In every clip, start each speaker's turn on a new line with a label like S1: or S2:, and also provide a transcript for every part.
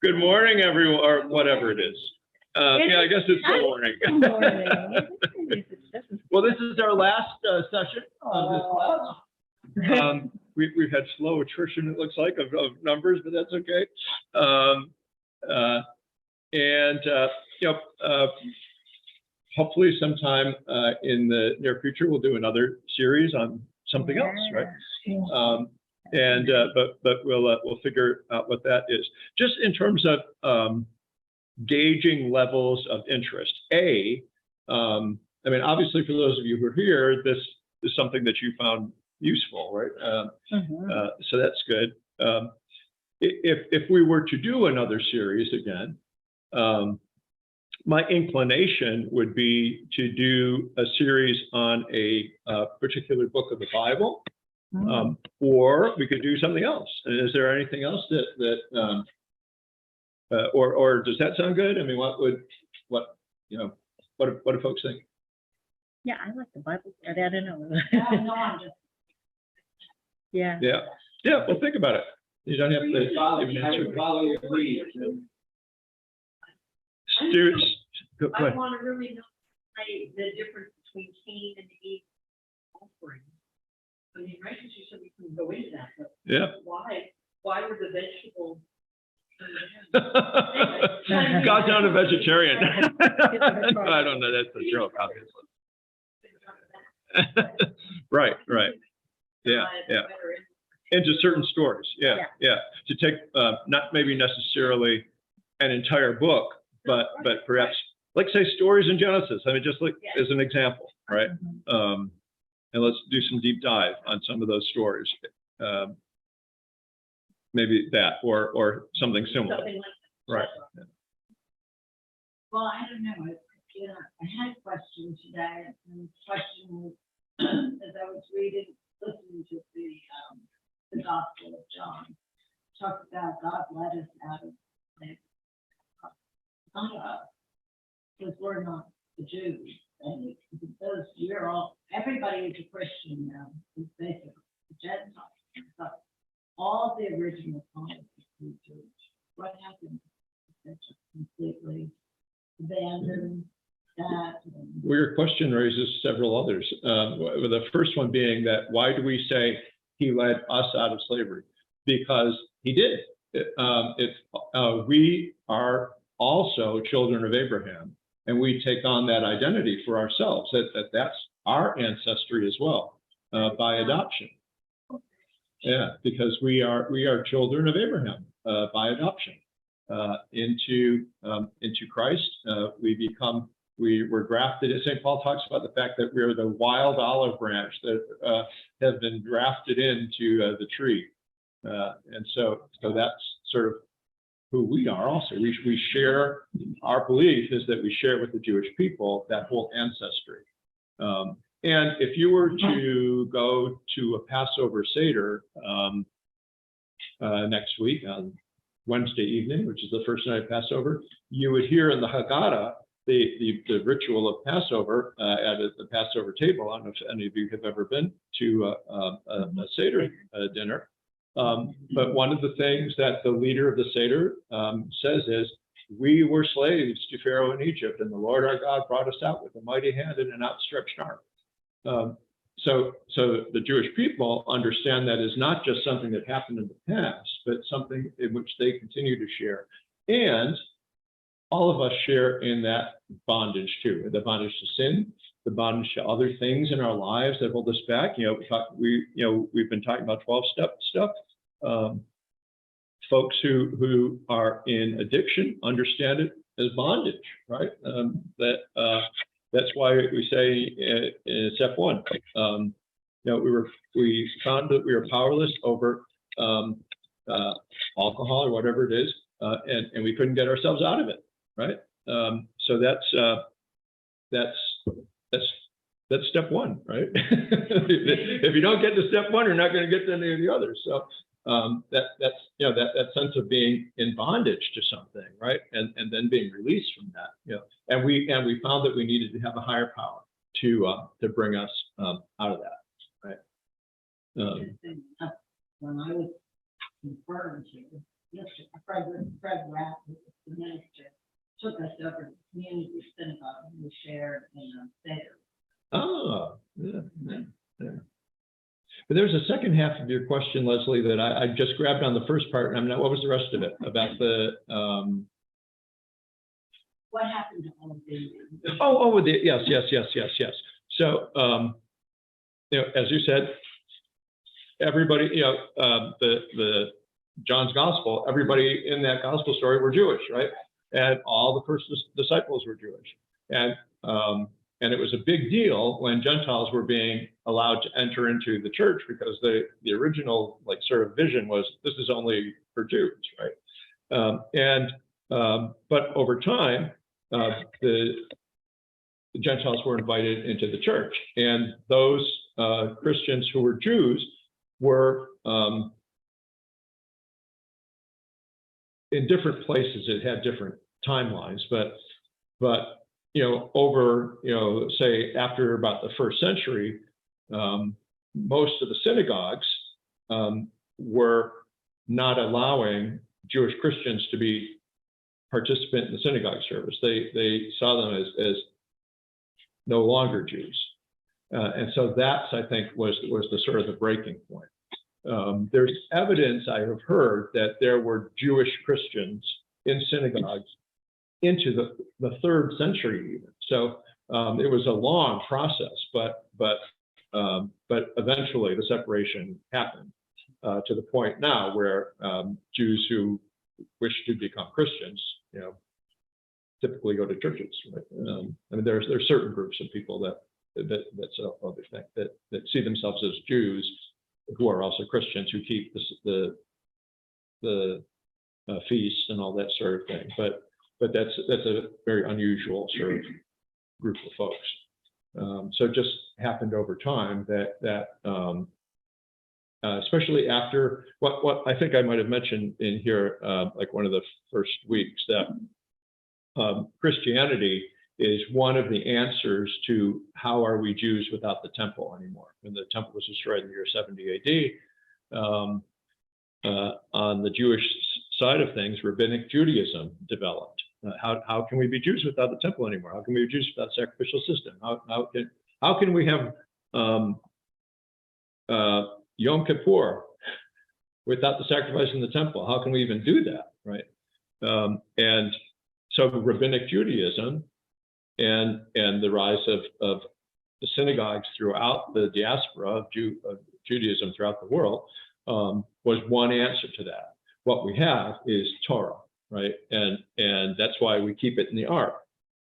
S1: Good morning, everyone, or whatever it is. Yeah, I guess it's good morning.
S2: Good morning.
S1: Well, this is our last session of this class. We've had slow attrition, it looks like, of numbers, but that's okay. Hopefully sometime in the near future, we'll do another series on something else, right? But we'll figure out what that is. Just in terms of gauging levels of interest. I mean, obviously, for those of you who are here, this is something that you found useful, right? So that's good. If we were to do another series again, my inclination would be to do a series on a particular book of the Bible, or we could do something else. And is there anything else or does that sound good? I mean, what do folks think?
S2: Yeah, I like the Bible. I don't know. Yeah.
S1: Well, think about it. You don't have to even answer.
S3: Follow your lead.
S1: Students, go ahead.
S4: I want to really know the difference between Cain and Eve offering. I mean, right, you said we can go into that, but
S1: Yeah.
S4: why were the vegetables?
S1: God's not a vegetarian. I don't know. That's a joke, obviously. Right. Yeah. Into certain stories. Yeah. To take not maybe necessarily an entire book, but perhaps, like, say, stories in Genesis. I mean, just like as an example, right? And let's do some deep dive on some of those stories. Maybe that, or something similar.
S4: Something like that.
S1: Right. Yeah.
S3: Well, I don't know. I had a question today, and the question was, as I was listening to the Gospel of John, talked about God led us out of slavery. Not us, because we're not the Jews. And because everybody is a Christian now, is basically a Gentile. But all the original colonists were Jewish. What happened? They just completely abandoned that.
S1: Well, your question raises several others. The first one being that why do we say he led us out of slavery? Because he did. We are also children of Abraham, and we take on that identity for ourselves. That's our ancestry as well, by adoption. Yeah, because we are children of Abraham by adoption into Christ. We were grafted. St. Paul talks about the fact that we are the wild olive branch that have been grafted into the tree, and so that's sort of who we are. Also, we share, our belief is that we share with the Jewish people that whole ancestry. And if you were to go to a Passover Seder next week on Wednesday evening, which is the first night of Passover, you would hear in the Haggadah the ritual of Passover at the Passover table. I don't know if any of you have ever been to a Seder dinner. But one of the things that the leader of the Seder says is, we were slaves to Pharaoh in Egypt, and the Lord our God brought us out with a mighty hand and an outstretched arm. So the Jewish people understand that is not just something that happened in the past, but something in which they continue to share. And all of us share in that bondage too, the bondage to sin, the bondage to other things in our lives that hold us back. We've been talking about 12-step stuff. Folks who are in addiction understand it as bondage, right? That's why we say in step one, we found that we were powerless over alcohol or whatever it is, and we couldn't get ourselves out of it, right? So that's step one, right? If you don't get to step one, you're not going to get to any of the others. So that's that sense of being in bondage to something, right? And then being released from that. And we found that we needed to have a higher power to bring us out of that, right?
S3: When I was confirmed here, Fred Rapp
S1: But there's a second half of your question, Leslie, that I just grabbed on the first part, and I'm not, what was the rest of it about the,
S3: What happened to all of them?
S1: yes. So, as you said, everybody, the John's gospel, everybody in that gospel story were Jewish, right? And all the first disciples were Jewish. And it was a big deal when Gentiles were being allowed to enter into the church, because the original sort of vision was, this is only for Jews, right? But over time, the Gentiles were invited into the church, and those Christians who were Jews were in different places. It had different timelines, but over, say after about the first century, most of the synagogues were not allowing Jewish Christians to be participant in the synagogue service. They saw them as no longer Jews. And so that's, I think, was the sort of the breaking point. There's evidence I have heard that there were Jewish Christians in synagogues into the 3rd century even. So it was a long process, but eventually the separation happened to the point now where Jews who wish to become Christians, typically go to churches. Right? I mean, there's certain groups of people that see themselves as Jews who are also Christians, who keep the feasts and all that sort of thing. But that's a very unusual sort of group of folks. So it just happened over time that especially after what I think I might have mentioned in here, like one of the first weeks, that Christianity is one of the answers to how are we Jews without the temple anymore. When the temple was destroyed in the year 70 AD, on the Jewish side of things, rabbinic Judaism developed. How can we be Jews without the temple anymore? How can we be Jews without the sacrificial system? How can we have Yom Kippur without the sacrifice in the temple? How can we even do that, right? And so rabbinic Judaism and the rise of the synagogues throughout the diaspora of Judaism throughout the world was one answer to that. What we have is Torah, right? And that's why we keep it in the ark,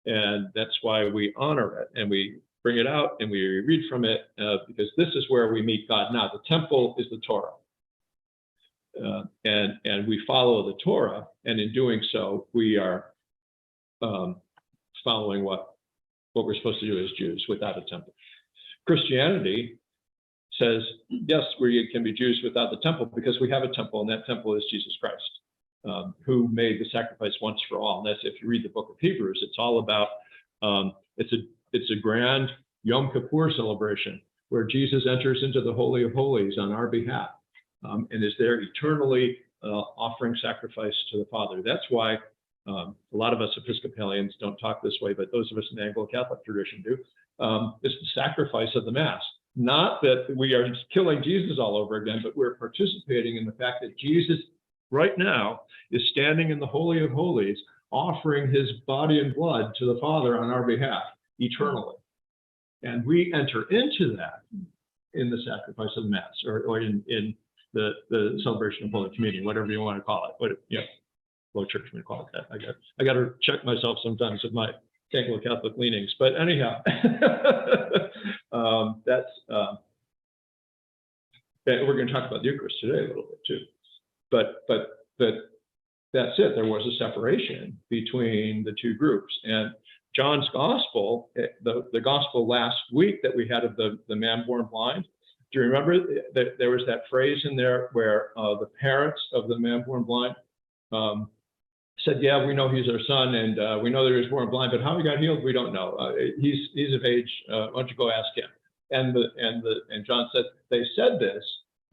S1: and that's why we honor it, and we bring it out and we read from it, because this is where we meet God now. The temple is the Torah, and we follow the Torah, and in doing so, we are following what we're supposed to do as Jews without a temple. Christianity says, yes, we can be Jews without the temple because we have a temple, and that temple is Jesus Christ, who made the sacrifice once for all. And that's, if you read the book of Hebrews, it's all about, it's a grand Yom Kippur celebration where Jesus enters into the Holy of Holies on our behalf, and is there eternally offering sacrifice to the Father. That's why a lot of us Episcopalians don't talk this way, but those of us in the Anglo-Catholic tradition do. It's the sacrifice of the Mass. Not that we are killing Jesus all over again, but we're participating in the fact that Jesus right now is standing in the Holy of Holies, offering his body and blood to the Father on our behalf eternally. And we enter into that in the sacrifice of the Mass, or in the celebration of Holy Communion, whatever you want to call it. But low church would call it that. I got to check myself sometimes with my Anglo-Catholic leanings. But anyhow, we're going to talk about the Eucharist today a little bit too. But that's it. There was a separation between the two groups. And John's Gospel, the Gospel last week that we had of the man born blind, do you remember that there was that phrase in there where the parents of the man born blind said, yeah, we know he's our son, and we know that he was born blind, but how he got healed, we don't know. He's of age. Why don't you go ask him? And John said, they said this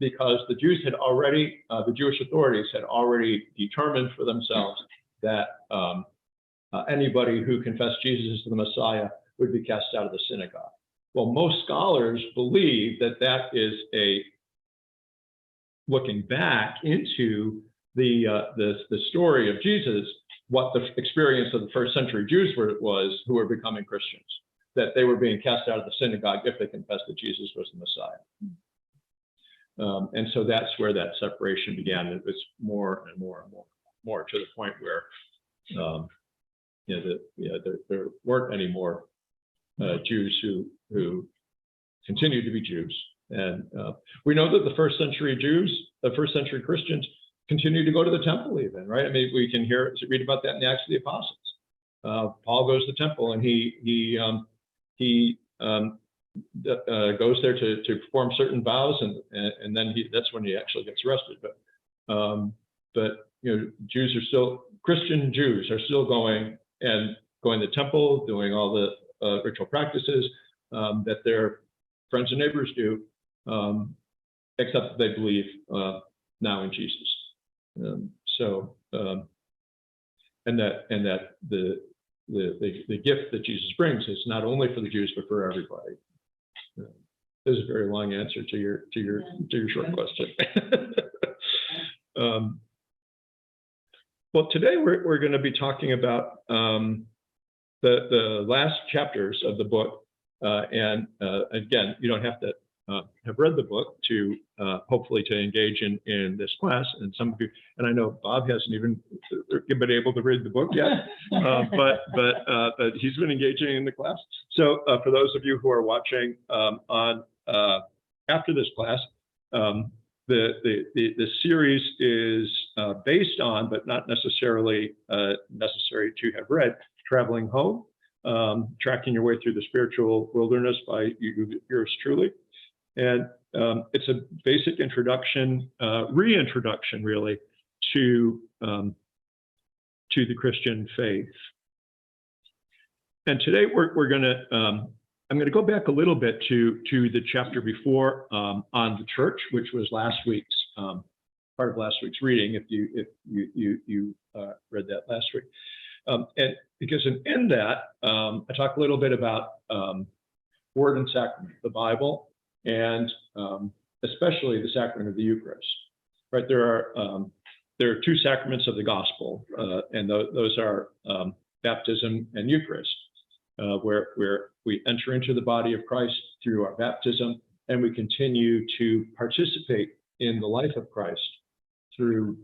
S1: because the Jews had already, the Jewish authorities had already determined for themselves that anybody who confessed Jesus as the Messiah would be cast out of the synagogue. Well, most scholars believe that that is a looking back into the story of Jesus, what the experience of the first century Jews was who were becoming Christians, that they were being cast out of the synagogue if they confessed that Jesus was the Messiah. And so that's where that separation began. It was more and more and more to the point where there weren't any more Jews who continued to be Jews. And we know that the first century Christians continued to go to the temple even, right? I mean, we can read about that in the Acts of the Apostles. Paul goes to the temple and he goes there to perform certain vows, and then that's when he actually gets arrested. But Christian Jews are still going to the temple, doing all the ritual practices that their friends and neighbors do, except that they believe now in Jesus. And that the gift that Jesus brings is not only for the Jews but for everybody. This is a very long answer to your short question. Well, today we're going to be talking about the last chapters of the book, and again, you don't have to have read the book to hopefully to engage in this class. And some of you, and I know Bob hasn't even been able to read the book yet, but he's been engaging in the class. So for those of you who are watching after this class, the series is based on, but not necessarily necessary to have read, Traveling Home, Tracking Your Way Through the Spiritual Wilderness by yours truly. And it's a basic introduction, reintroduction really, to the Christian faith. And today we're going to, I'm going to go back a little bit to the chapter before on the church, which was last week's part of last week's reading. If you read that last week, and because in that I talk a little bit about Word and Sacrament, the Bible, and especially the sacrament of the Eucharist. Right, there are two sacraments of the gospel, and those are baptism and Eucharist, where we enter into the body of Christ through our baptism, and we continue to participate in the life of Christ through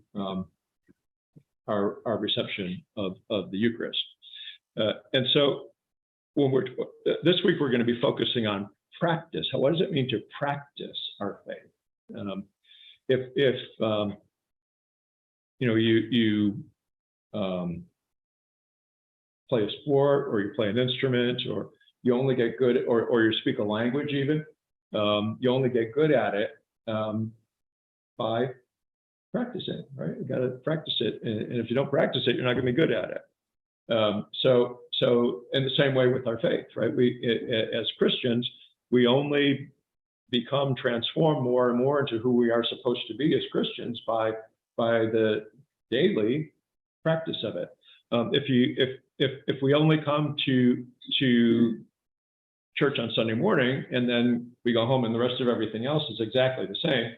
S1: our reception of the Eucharist. And so this week we're going to be focusing on practice. What does it mean to practice our faith? If you play a sport, or you play an instrument, or you only get good, or you speak a language even, you only get good at it by practicing, right? You got to practice it, and if you don't practice it, you're not going to be good at it. So in the same way with our faith, right? We, as Christians, we only become transformed more and more into who we are supposed to be as Christians by the daily practice of it. If we only come to church on Sunday morning and then we go home and the rest of everything else is exactly the same,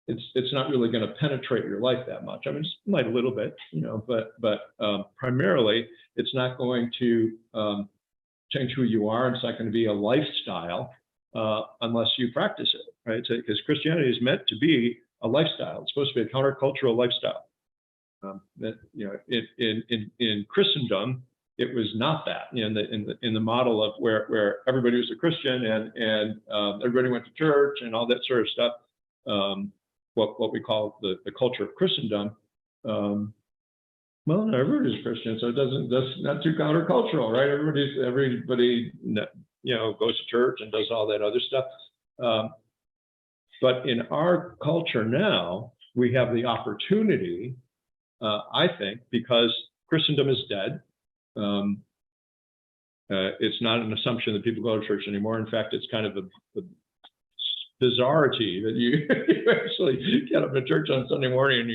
S1: it's not really going to penetrate your life that much. I mean, it might a little bit, but primarily it's not going to change who you are. It's not going to be a lifestyle unless you practice it, right? Because Christianity is meant to be a lifestyle. It's supposed to be a countercultural lifestyle. In Christendom, it was not that. In the model of where everybody was a Christian and everybody went to church and all that sort of stuff. What we call the culture of Christendom. Well, not everybody's Christian, so that's not too countercultural, right? Everybody goes to church and does all that other stuff. But in our culture now, we have the opportunity, I think, because Christendom is dead. It's not an assumption that people go to church anymore. In fact, it's kind of a bizarrety that you actually get up to church on Sunday morning and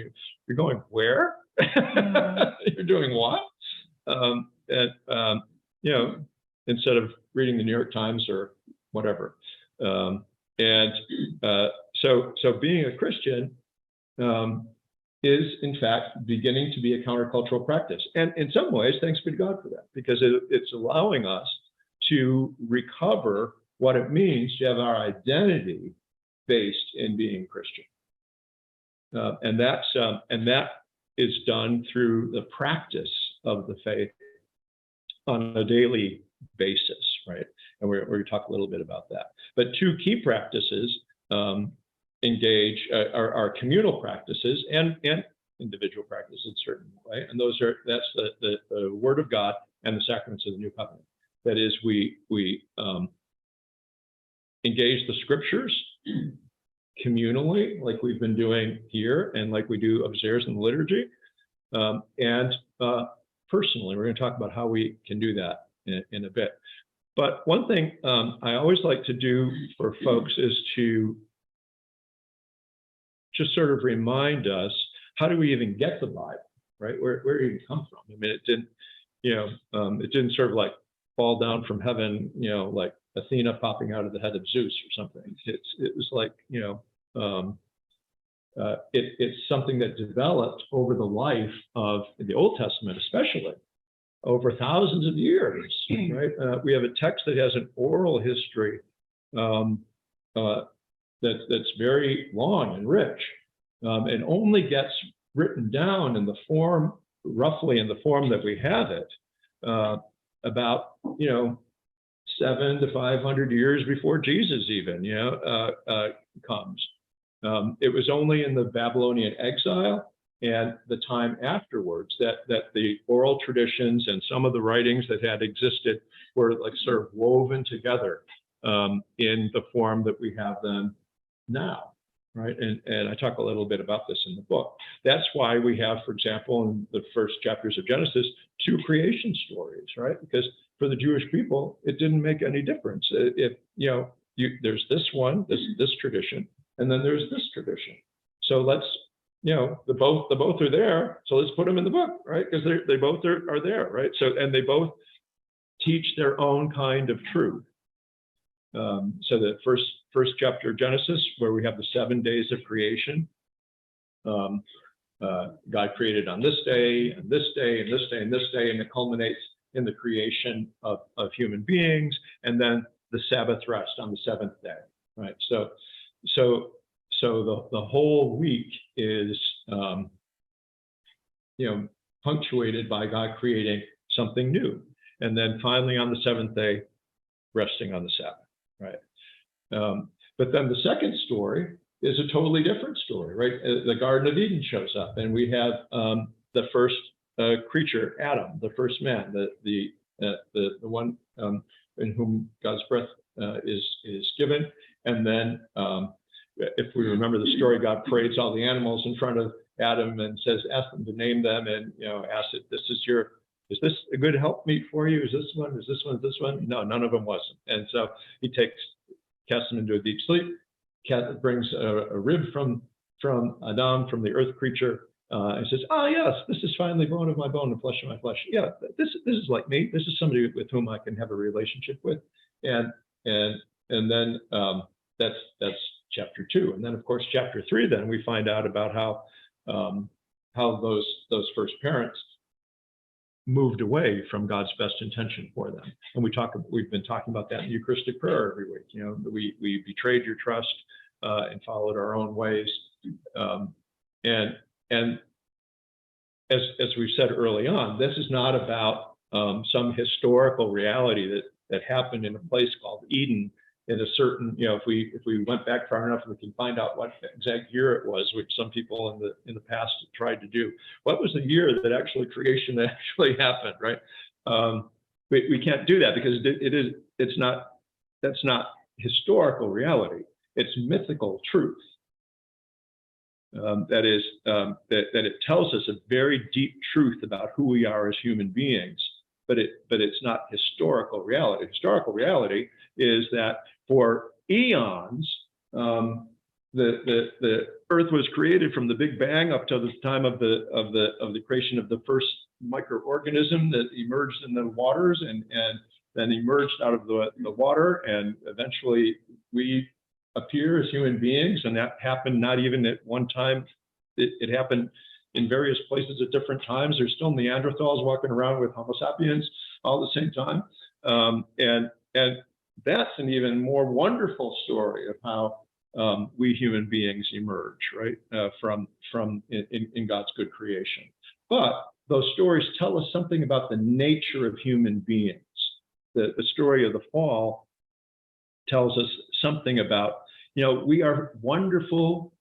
S1: you're going, where? You're doing what? Instead of reading the New York Times or whatever. So being a Christian is, in fact, beginning to be a countercultural practice. And in some ways, thanks be to God for that, because it's allowing us to recover what it means to have our identity based in being Christian. And that is done through the practice of the faith on a daily basis, right? And we're going to talk a little bit about that. But two key practices engage are communal practices and individual practices in a certain way. And that's the Word of God and the sacraments of the New Covenant. That is, we engage the Scriptures communally, like we've been doing here, and like we do upstairs in the liturgy, and personally. We're going to talk about how we can do that in a bit. But one thing I always like to do for folks is to just sort of remind us, how do we even get the Bible, right? Where did it even come from? I mean, it didn't, it didn't sort of like fall down from heaven, like Athena popping out of the head of Zeus or something. It was like, it's something that developed over the life of the Old Testament, especially over thousands of years, right? We have a text that has an oral history that's very long and rich, and only gets written down in the form, roughly in the form that we have it, about 700 to 500 years before Jesus even comes. It was only in the Babylonian exile and the time afterwards that the oral traditions and some of the writings that had existed were like sort of woven together in the form that we have them now, right? And I talk a little bit about this in the book. That's why we have, for example, in the first chapters of Genesis, 2 creation stories, right? Because for the Jewish people, it didn't make any difference. If there's this one, this tradition, and then there's this tradition. So let's, the both are there. So let's put them in the book, right? Because they both are there, right? So, and they both teach their own kind of truth. So the first chapter of Genesis, where we have the 7 days of creation, God created on this day, and this day, and this day, and this day, and it culminates in the creation of human beings, and then the Sabbath rest on the 7th day, right? So the whole week is, punctuated by God creating something new, and then finally on the 7th day, resting on the Sabbath, right? But then the second story is a totally different story, right? The Garden of Eden shows up, and we have the first creature, Adam, the first man, the one in whom God's breath is given, and then if we remember the story, God parades all the animals in front of Adam and says, ask them to name them, and ask it, is this a good helpmeet for you? Is this one? Is this one? Is this one? No, none of them wasn't. And so he casts them into a deep sleep, brings a rib from Adam, from the earth creature, and says, yes, this is finally bone of my bone and flesh of my flesh. Yeah, this is like me. This is somebody with whom I can have a relationship with. And then that's chapter 2. And then, of course, chapter 3, then we find out about how those first parents moved away from God's best intention for them. And we've been talking about that in Eucharistic prayer every week. We betrayed your trust and followed our own ways. And as we've said early on, this is not about some historical reality that happened in a place called Eden in a certain, if we went back far enough, we can find out what exact year it was, which some people in the past tried to do. What was the year that actually creation actually happened, right? We can't do that because that's not historical reality. It's mythical truth. That it tells us a very deep truth about who we are as human beings, but it's not historical reality. Historical reality is that for eons, the Earth was created from the Big Bang up to the time of the creation of the first microorganism that emerged in the waters and then emerged out of the water, and eventually we appear as human beings, and that happened not even at one time. It happened in various places at different times. There's still Neanderthals walking around with Homo sapiens all at the same time. And that's an even more wonderful story of how we human beings emerge, right, in God's good creation. But those stories tell us something about the nature of human beings. The story of the fall tells us something about, we are wonderful,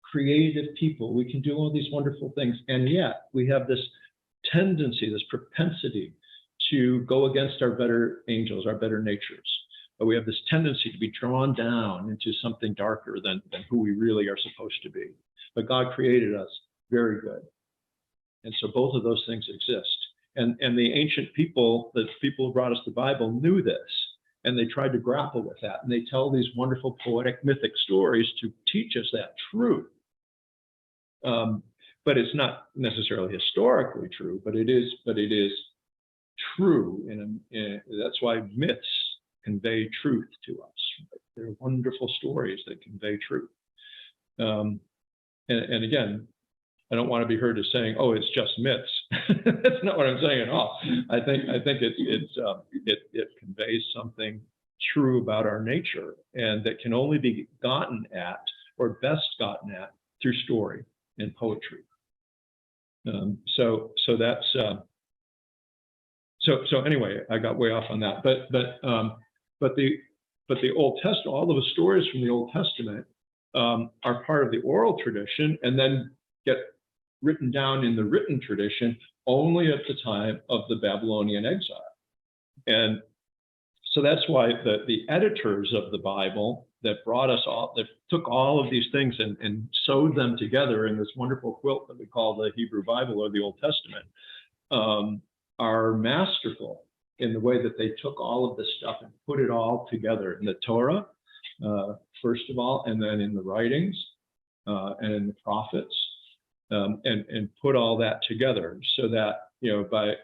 S1: creative people. We can do all these wonderful things. And yet we have this tendency, this propensity to go against our better angels, our better natures. But we have this tendency to be drawn down into something darker than who we really are supposed to be. But God created us very good. And so both of those things exist. And the ancient people, the people who brought us the Bible, knew this. And they tried to grapple with that. And they tell these wonderful poetic, mythic stories to teach us that truth. But it's not necessarily historically true, but it is true. And that's why myths convey truth to us. They're wonderful stories that convey truth. And again, I don't want to be heard as saying, "Oh, it's just myths." That's not what I'm saying at all. I think it conveys something true about our nature, and that can only be gotten at, or best gotten at, through story and poetry. So anyway, I got way off on that. But the Old Testament, all of the stories from the Old Testament are part of the oral tradition, and then get written down in the written tradition only at the time of the Babylonian exile. And so that's why the editors of the Bible that brought us all, that took all of these things and sewed them together in this wonderful quilt that we call the Hebrew Bible or the Old Testament, are masterful in the way that they took all of this stuff and put it all together in the Torah, first of all, and then in the writings and in the prophets, and put all that together so that, by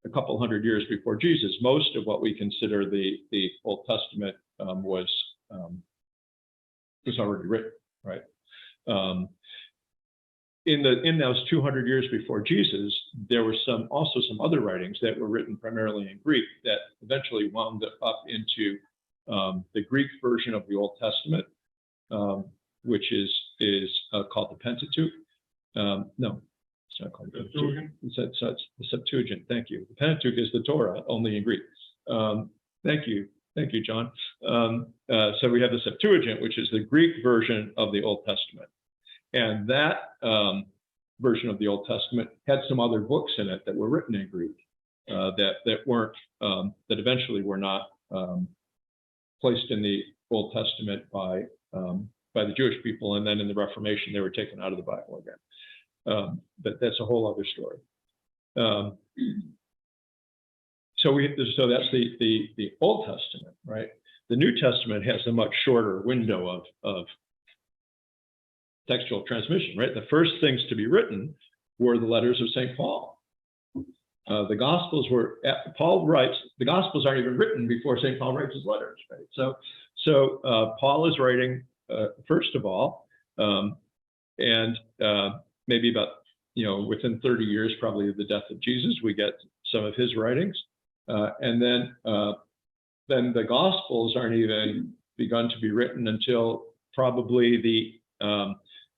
S1: a couple hundred years before Jesus, most of what we consider the Old Testament was already written, right? In those 200 years before Jesus, there were also some other writings that were written primarily in Greek that eventually wound up into the Greek version of the Old Testament, which is called the Pentateuch. No, it's not called the Pentateuch. It's the Septuagint. Thank you. The Pentateuch is the Torah, only in Greek. Thank you, John. So we have the Septuagint, which is the Greek version of the Old Testament. And that version of the Old Testament had some other books in it that were written in Greek that weren't, that eventually were not placed in the Old Testament by the Jewish people, and then in the Reformation they were taken out of the Bible again. But that's a whole other story. So that's the Old Testament, right? The New Testament has a much shorter window of textual transmission, right? The first things to be written were the letters of St. Paul. The Gospels were, Paul writes, the Gospels aren't even written before St. Paul writes his letters, right? So Paul is writing, first of all, and maybe about, within 30 years, probably of the death of Jesus, we get some of his writings. And then the Gospels aren't even begun to be written until probably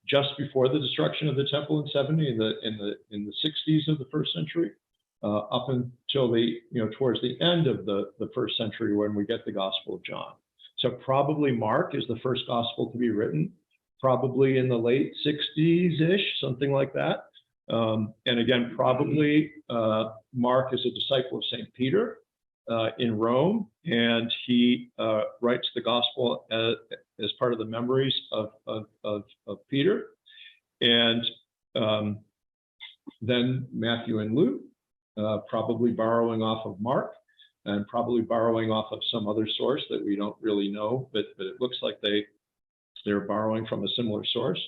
S1: just before the destruction of the temple in 70, in the 60s of the first century, up until towards the end of the first century, when we get the Gospel of John. So probably Mark is the first gospel to be written, probably in the late 60s-ish, something like that. And again, probably Mark is a disciple of St. Peter in Rome, and he writes the gospel as part of the memories of Peter. And then Matthew and Luke, probably borrowing off of Mark, and probably borrowing off of some other source that we don't really know, but it looks like they're borrowing from a similar source.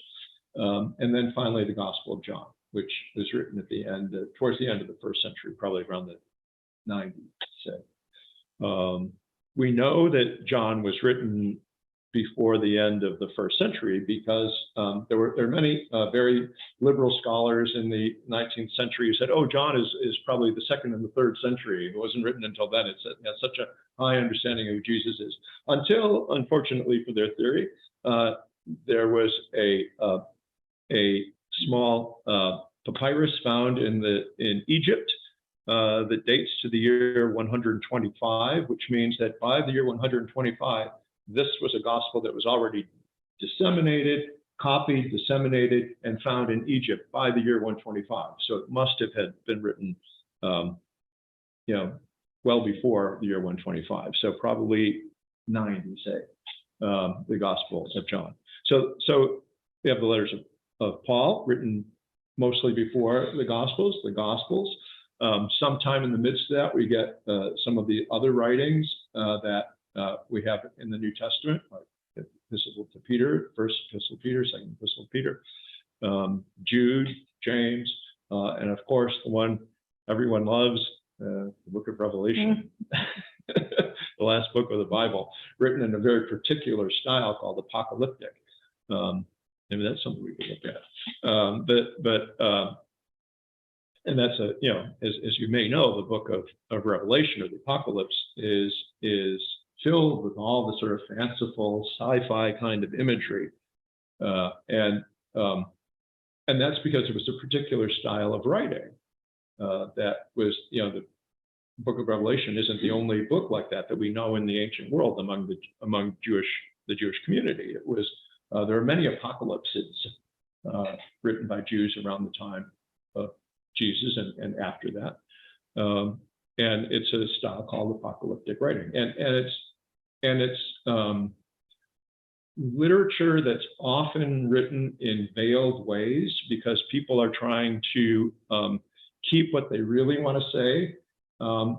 S1: And then finally the Gospel of John, which was written at the end, towards the end of the first century, probably around the 90s, say. we know that John was written before the end of the first century because there are many very liberal scholars in the 19th century who said, oh, John is probably the second and the third century. It wasn't written until then. It has such a high understanding of who Jesus is. Until, unfortunately for their theory, there was a small papyrus found in Egypt that dates to the year 125, which means that by the year 125, this was a gospel that was already disseminated, copied, disseminated, and found in Egypt by the year 125. So it must have had been written, well before the year 125. So probably 90, say, the Gospel of John. So we have the letters of Paul written mostly before the Gospels. Sometime in the midst of that, we get some of the other writings that we have in the New Testament, like Epistle to Peter, First Epistle to Peter, Second Epistle to Peter, Jude, James, and of course the one everyone loves, the Book of Revelation, the last book of the Bible, written in a very particular style called apocalyptic. Maybe that's something we could look at. And that's as you may know, the book of Revelation or the Apocalypse is filled with all the sort of fanciful sci-fi kind of imagery, and that's because it was a particular style of writing that was, the Book of Revelation isn't the only book like that we know in the ancient world among the Jewish community. It was there are many apocalypses written by Jews around the time of Jesus and after that, and it's a style called apocalyptic writing, and it's literature that's often written in veiled ways because people are trying to keep what they really want to say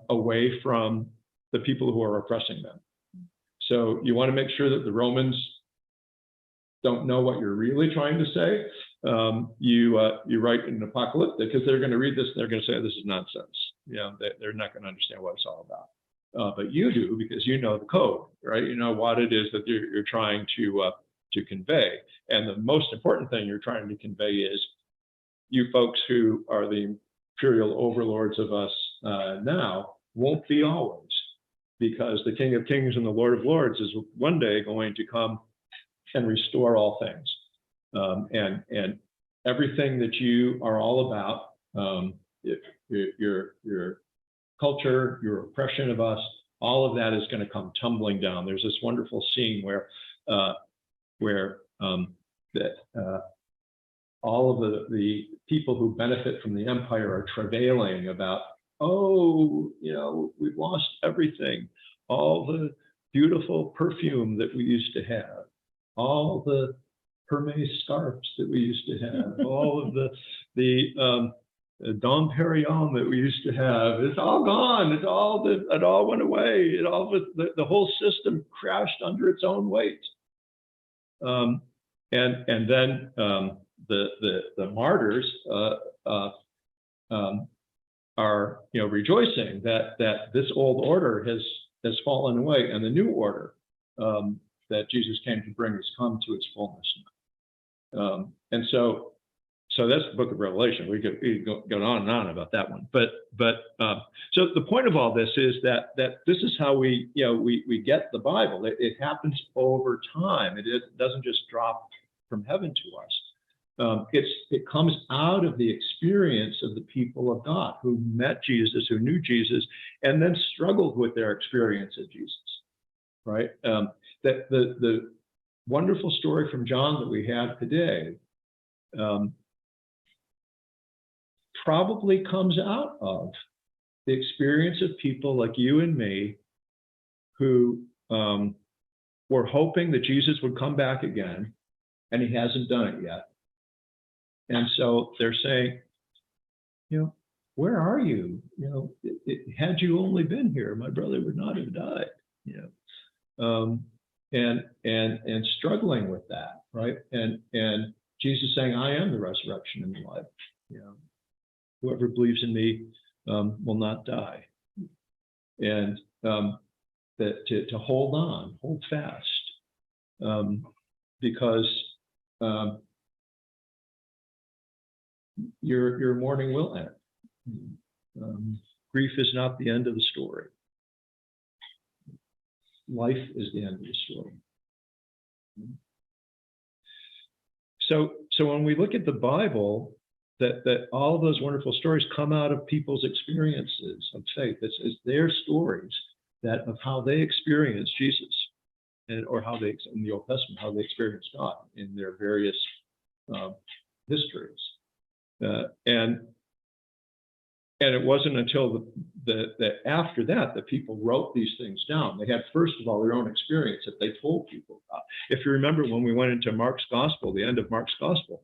S1: away from the people who are oppressing them. So you want to make sure that the Romans don't know what you're really trying to say. You write in apocalyptic because they're going to read this and they're going to say, this is nonsense. They're not going to understand what it's all about. But you do, because you know the code, right? You know what it is that you're trying to convey. And the most important thing you're trying to convey is, you folks who are the imperial overlords of us now won't be always, because the King of Kings and the Lord of Lords is one day going to come and restore all things. And everything that you are all about, your culture, your oppression of us, all of that is going to come tumbling down. There's this wonderful scene where all of the people who benefit from the empire are travailing about, we've lost everything, all the beautiful perfume that we used to have, all the Hermes scarves that we used to have, all of the Dom Perignon that we used to have. It's all gone. It all went away. The whole system crashed under its own weight. And then the martyrs are rejoicing that this old order has fallen away, and the new order that Jesus came to bring has come to its fullness now. And so that's the Book of Revelation. We could go on and on about that one. But so the point of all this is that this is how we get the Bible. It happens over time. It doesn't just drop from heaven to us. It comes out of the experience of the people of God who met Jesus, who knew Jesus, and then struggled with their experience of Jesus. Right? That the wonderful story from John that we have today probably comes out of the experience of people like you and me who were hoping that Jesus would come back again, and he hasn't done it yet. And so they're saying, where are you? Had you only been here, my brother would not have died. And struggling with that, right? And Jesus saying, I am the resurrection and the life. Whoever believes in me will not die. And that to hold on, hold fast, because your mourning will end. Grief is not the end of the story. Life is the end of the story. So when we look at the Bible, that all those wonderful stories come out of people's experiences of faith. It's their stories of how they experienced Jesus, or how they, in the Old Testament, how they experienced God in their various histories. And it wasn't until after that people wrote these things down. They had, first of all, their own experience that they told people about. If you remember when we went into Mark's Gospel, the end of Mark's Gospel,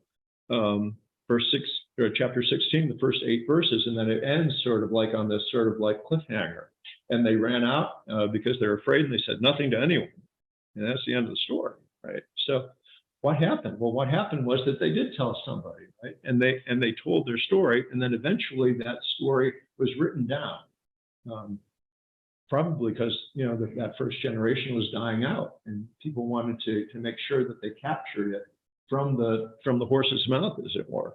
S1: chapter 16, the first 8 verses, and then it ends sort of like on this sort of like cliffhanger. And they ran out because they were afraid, and they said nothing to anyone. And that's the end of the story, right? So what happened? Well, what happened was that they did tell somebody, right? And they told their story, and then eventually that story was written down. Probably because that first generation was dying out, and people wanted to make sure that they captured it from the horse's mouth, as it were.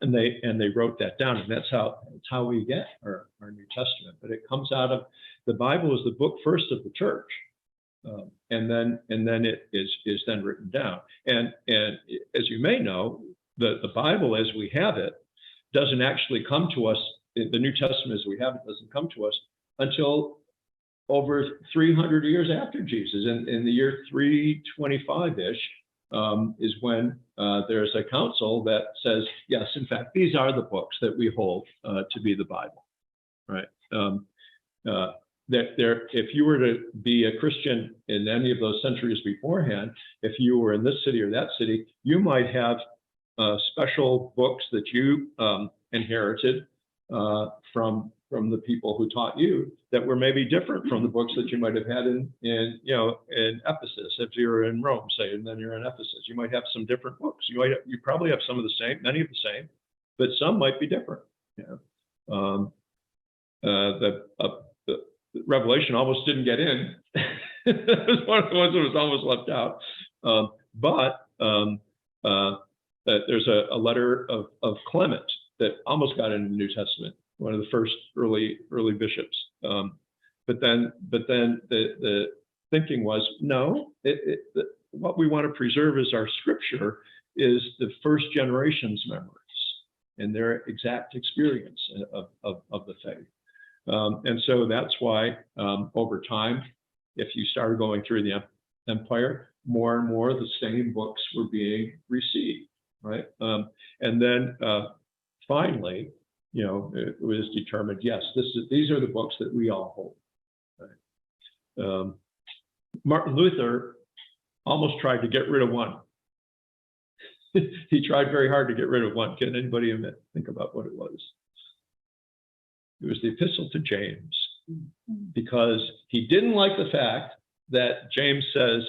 S1: And they wrote that down, and that's how we get our New Testament. But it comes out of the Bible is the book first of the church. And then it is then written down. And as you may know, the Bible as we have it doesn't actually come to us. The New Testament as we have it doesn't come to us until over 300 years after Jesus. In the year 325-ish is when there's a council that says, yes, in fact, these are the books that we hold to be the Bible, right? If you were to be a Christian in any of those centuries beforehand, if you were in this city or that city, you might have special books that you inherited from the people who taught you that were maybe different from the books that you might have had in Ephesus. If you're in Rome, say, and then you're in Ephesus, you might have some different books. You probably have some of the same, many of the same, but some might be different. The Revelation almost didn't get in. It was one of the ones that was almost left out. There's a letter of Clement that almost got into the New Testament, one of the first early bishops. But then the thinking was, no, what we want to preserve as our scripture is the first generation's memories and their exact experience of the faith. And so that's why over time, if you started going through the empire, more and more the same books were being received, right? And then finally, it was determined, yes, these are the books that we all hold. Right? Martin Luther almost tried to get rid of one. He tried very hard to get rid of one. Can anybody think about what it was? It was the Epistle to James, because he didn't like the fact that James says,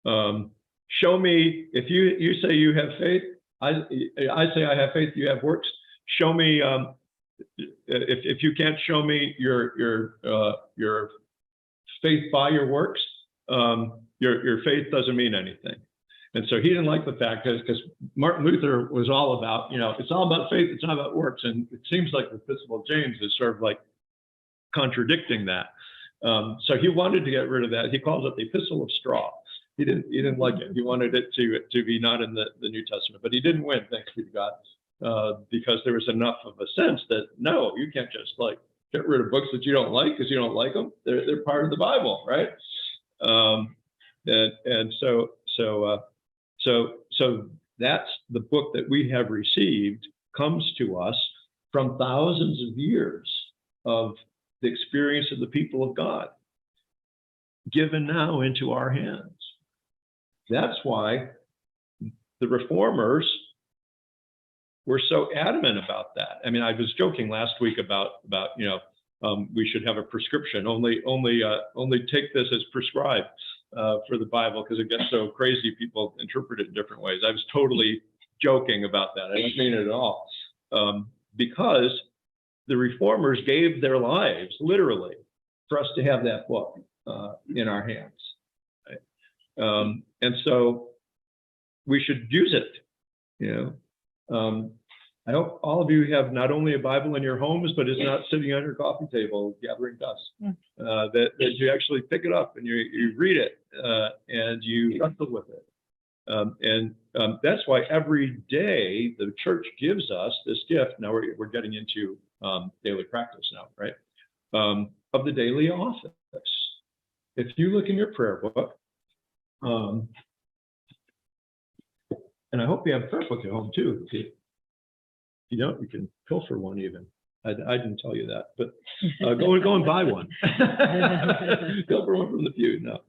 S1: show me, if you say you have faith, I say I have faith, you have works. Show me, if you can't show me your faith by your works, your faith doesn't mean anything. And so he didn't like the fact, because Martin Luther was all about, it's all about faith, it's not about works. And it seems like the Epistle of James is sort of like contradicting that. So he wanted to get rid of that. He calls it the Epistle of Straw. He didn't like it. He wanted it to be not in the New Testament, but he didn't win, thanks be to God, because there was enough of a sense that, no, you can't just like get rid of books that you don't like because you don't like them. They're part of the Bible, right? So that's the book that we have received, comes to us from thousands of years of the experience of the people of God, given now into our hands. That's why the reformers were so adamant about that. I mean, I was joking last week about we should have a prescription. Only take this as prescribed for the Bible, because it gets so crazy. People interpret it in different ways. I was totally joking about that. I didn't mean it at all, because the reformers gave their lives literally for us to have that book. in our hands. Right? And so we should use it. You know, I hope all of you have not only a Bible in your homes, but it's not sitting on your coffee table gathering dust. That you actually pick it up and you read it and you wrestle with it. And that's why every day the church gives us this gift. Now we're getting into daily practice now, right? Of the daily office. If you look in your prayer book, and I hope you have a prayer book at home too. If you don't, you can pilfer one even. I didn't tell you that, but go and buy one. Pilfer one from the pew. No.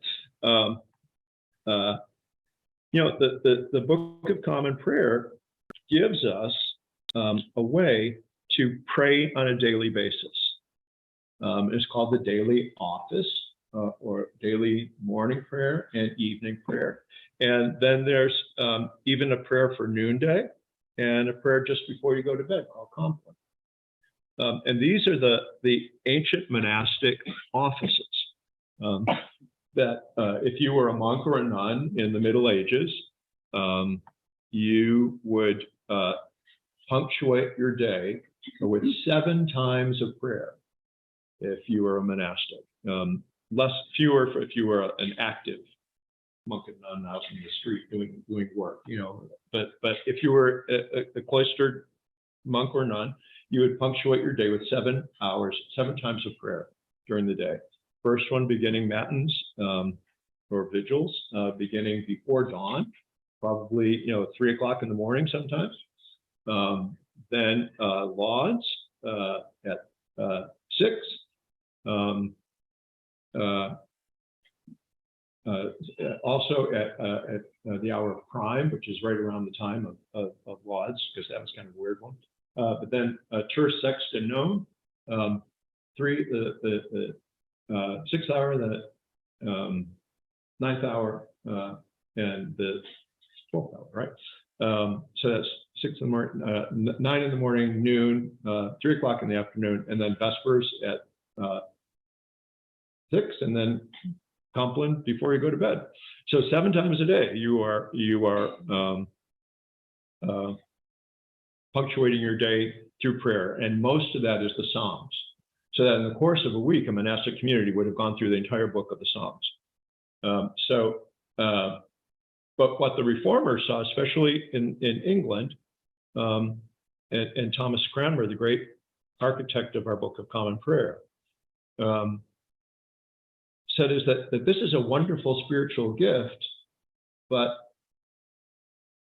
S1: You know, the Book of Common Prayer gives us a way to pray on a daily basis. It's called the daily office or daily morning prayer and evening prayer. And then there's even a prayer for noonday and a prayer just before you go to bed called compline. And these are the ancient monastic offices that if you were a monk or a nun in the Middle Ages, you would punctuate your day with 7 times of prayer if you were a monastic. Fewer if you were an active monk and nun out in the street doing work, you know. But if you were a cloistered monk or nun, you would punctuate your day with 7 times of prayer during the day. First one beginning matins or vigils, beginning before dawn, probably 3 o'clock in the morning sometimes. Then lauds at 6. Also at the hour of prime, which is right around the time of lauds, because that was kind of a weird one. But then terce, sext, and none, the 6th hour, the 9th hour, and the 12th hour, right? So that's 6 in the morning, 9 in the morning, noon, 3 o'clock in the afternoon, and then vespers at 6, and then compline before you go to bed. So 7 times a day you are punctuating your day through prayer, and most of that is the Psalms. So that in the course of a week, a monastic community would have gone through the entire book of the Psalms. But what the Reformers saw, especially in England, and Thomas Cranmer, the great architect of our Book of Common Prayer, said is that this is a wonderful spiritual gift, but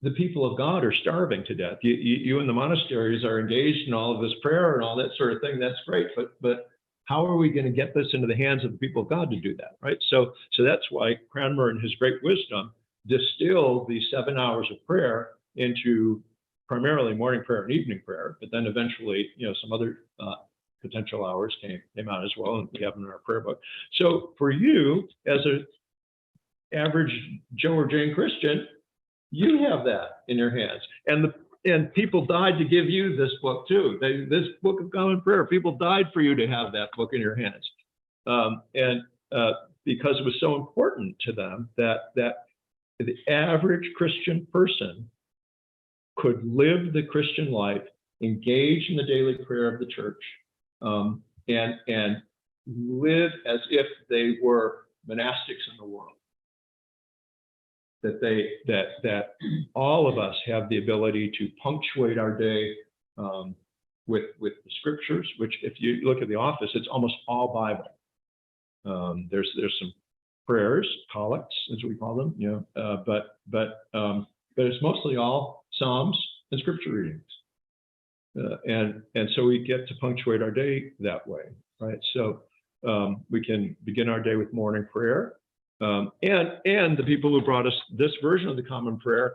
S1: the people of God are starving to death. You in the monasteries are engaged in all of this prayer and all that sort of thing. That's great, but how are we going to get this into the hands of the people of God to do that, right? So that's why Cranmer, in his great wisdom, distilled these 7 hours of prayer into primarily morning prayer and evening prayer, but then eventually, some other potential hours came out as well, and we have them in our prayer book. So for you, as an average Joe or Jane Christian, you have that in your hands, and people died to give you this book too. This Book of Common Prayer, people died for you to have that book in your hands, and because it was so important to them that the average Christian person could live the Christian life, engage in the daily prayer of the church, and live as if they were monastics in the world. That all of us have the ability to punctuate our day with the scriptures, which if you look at the office, it's almost all Bible. There's some prayers, collects as we call them, but it's mostly all Psalms and scripture readings. And so we get to punctuate our day that way, right? So we can begin our day with morning prayer. And the people who brought us this version of the Common Prayer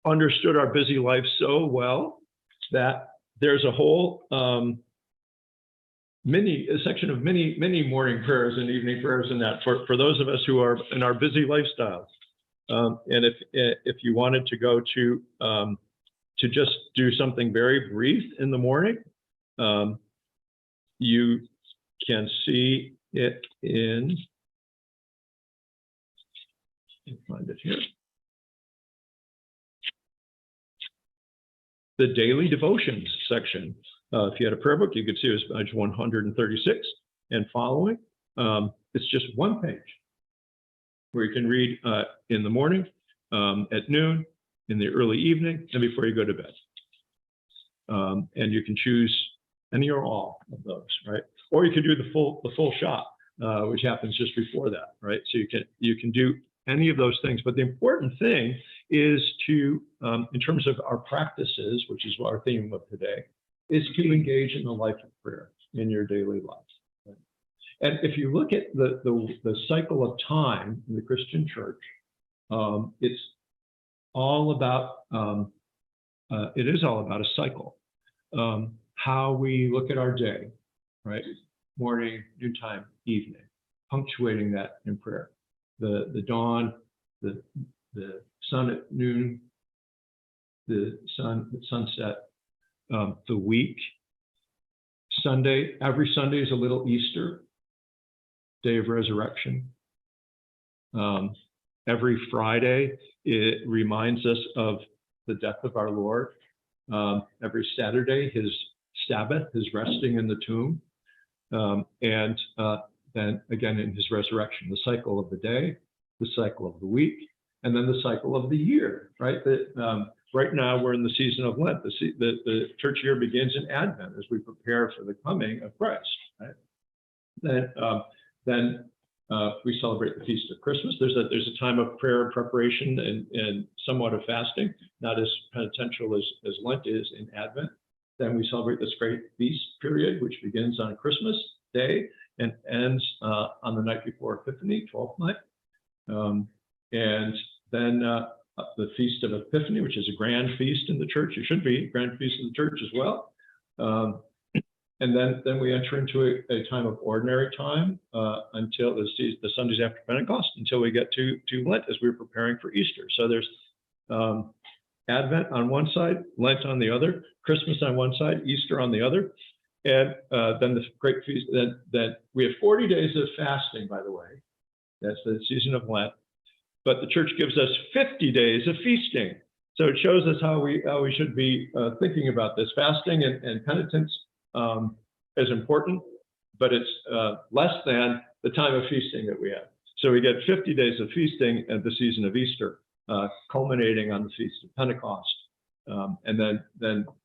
S1: understood our busy life so well that there's a whole section of many morning prayers and evening prayers in that for those of us who are in our busy lifestyles. And if you wanted to go to just do something very brief in the morning, you can see it in, let me find it here. The daily devotions section. If you had a prayer book, you could see it was page 136 and following. It's just one page where you can read in the morning, at noon, in the early evening, and before you go to bed. And you can choose any or all of those, right? Or you can do the full shot, which happens just before that, right? So you can do any of those things. But the important thing is to, in terms of our practices, which is our theme of today, is to engage in the life of prayer in your daily life. Right? And if you look at the cycle of time in the Christian church, it's all about, it is all about a cycle. How we look at our day, right? Morning, noontime, evening, punctuating that in prayer. The dawn, the sun at noon, the sunset, the week. Sunday, every Sunday is a little Easter, day of resurrection. Every Friday, it reminds us of the death of our Lord. Every Saturday, his Sabbath, his resting in the tomb. And then again in his resurrection, the cycle of the day, the cycle of the week, and then the cycle of the year, right? Right now we're in the season of Lent. The church year begins in Advent as we prepare for the coming of Christ, right? Then we celebrate the Feast of Christmas. There's a time of prayer and preparation and somewhat of fasting, not as penitential as Lent is in Advent. Then we celebrate this great feast period, which begins on Christmas Day and ends on the night before Epiphany, 12th night. And then the Feast of Epiphany, which is a grand feast in the church. It should be a grand feast in the church as well. And then we enter into a time of ordinary time until the Sundays after Pentecost, until we get to Lent as we're preparing for Easter. So there's Advent on one side, Lent on the other, Christmas on one side, Easter on the other. And then the great feast, then we have 40 days of fasting, by the way. That's the season of Lent. But the church gives us 50 days of feasting. So it shows us how we should be thinking about this. Fasting and penitence is important, but it's less than the time of feasting that we have. So we get 50 days of feasting at the season of Easter, culminating on the Feast of Pentecost. And then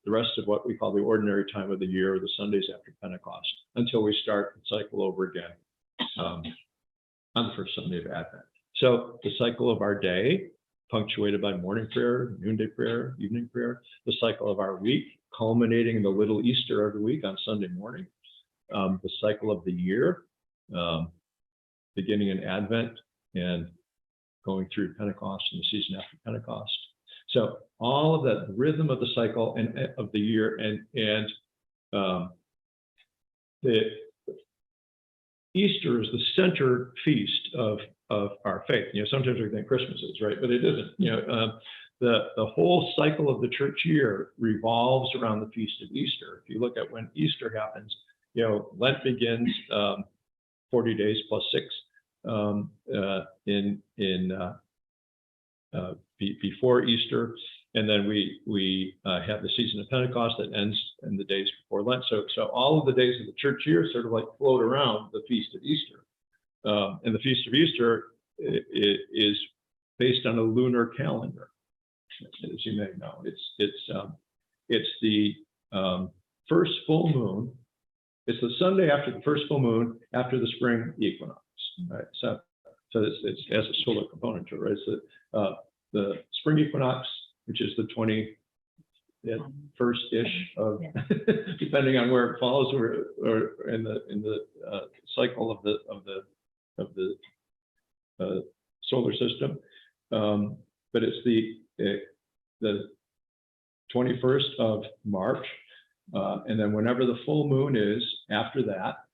S1: the rest of what we call the ordinary time of the year, the Sundays after Pentecost, until we start the cycle over again on the first Sunday of Advent. So the cycle of our day, punctuated by morning prayer, noonday prayer, evening prayer, the cycle of our week, culminating in the little Easter every week on Sunday morning, the cycle of the year, beginning in Advent and going through Pentecost and the season after Pentecost. So all of that rhythm of the cycle and of the year and the Easter is the center feast of our faith. You know, sometimes we think Christmas is, right? But it isn't. You know, the whole cycle of the church year revolves around the Feast of Easter. If you look at when Easter happens, you know, Lent begins 40 days plus 6 before Easter, and then we have the season of Pentecost that ends in the days before Lent. So all of the days of the church year sort of like float around the Feast of Easter. And the Feast of Easter is based on a lunar calendar, as you may know. It's the first full moon. It's the Sunday after the first full moon after the spring equinox. Right? So it has a solar component to it. Right? It's the spring equinox, which is the 21st-ish of, depending on where it falls, or in the cycle of the solar system. But it's the 21st of March, and then whenever the full moon is after that,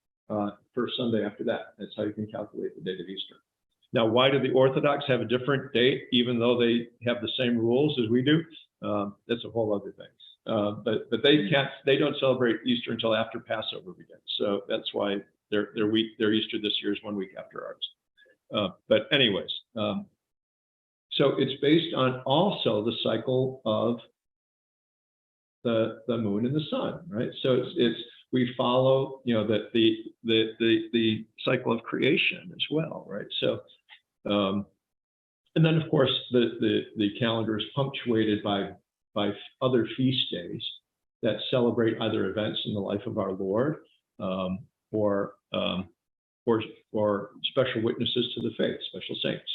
S1: first Sunday after that. That's how you can calculate the date of Easter. Now, why do the Orthodox have a different date, even though they have the same rules as we do? That's a whole other thing. But they don't celebrate Easter until after Passover begins. So that's why their Easter this year is 1 week after ours. But anyways, so it's based on also the cycle of the moon and the sun, right? So we follow, the cycle of creation as well, right? So, and then of course the calendar is punctuated by other feast days that celebrate either events in the life of our Lord, or special witnesses to the faith, special saints.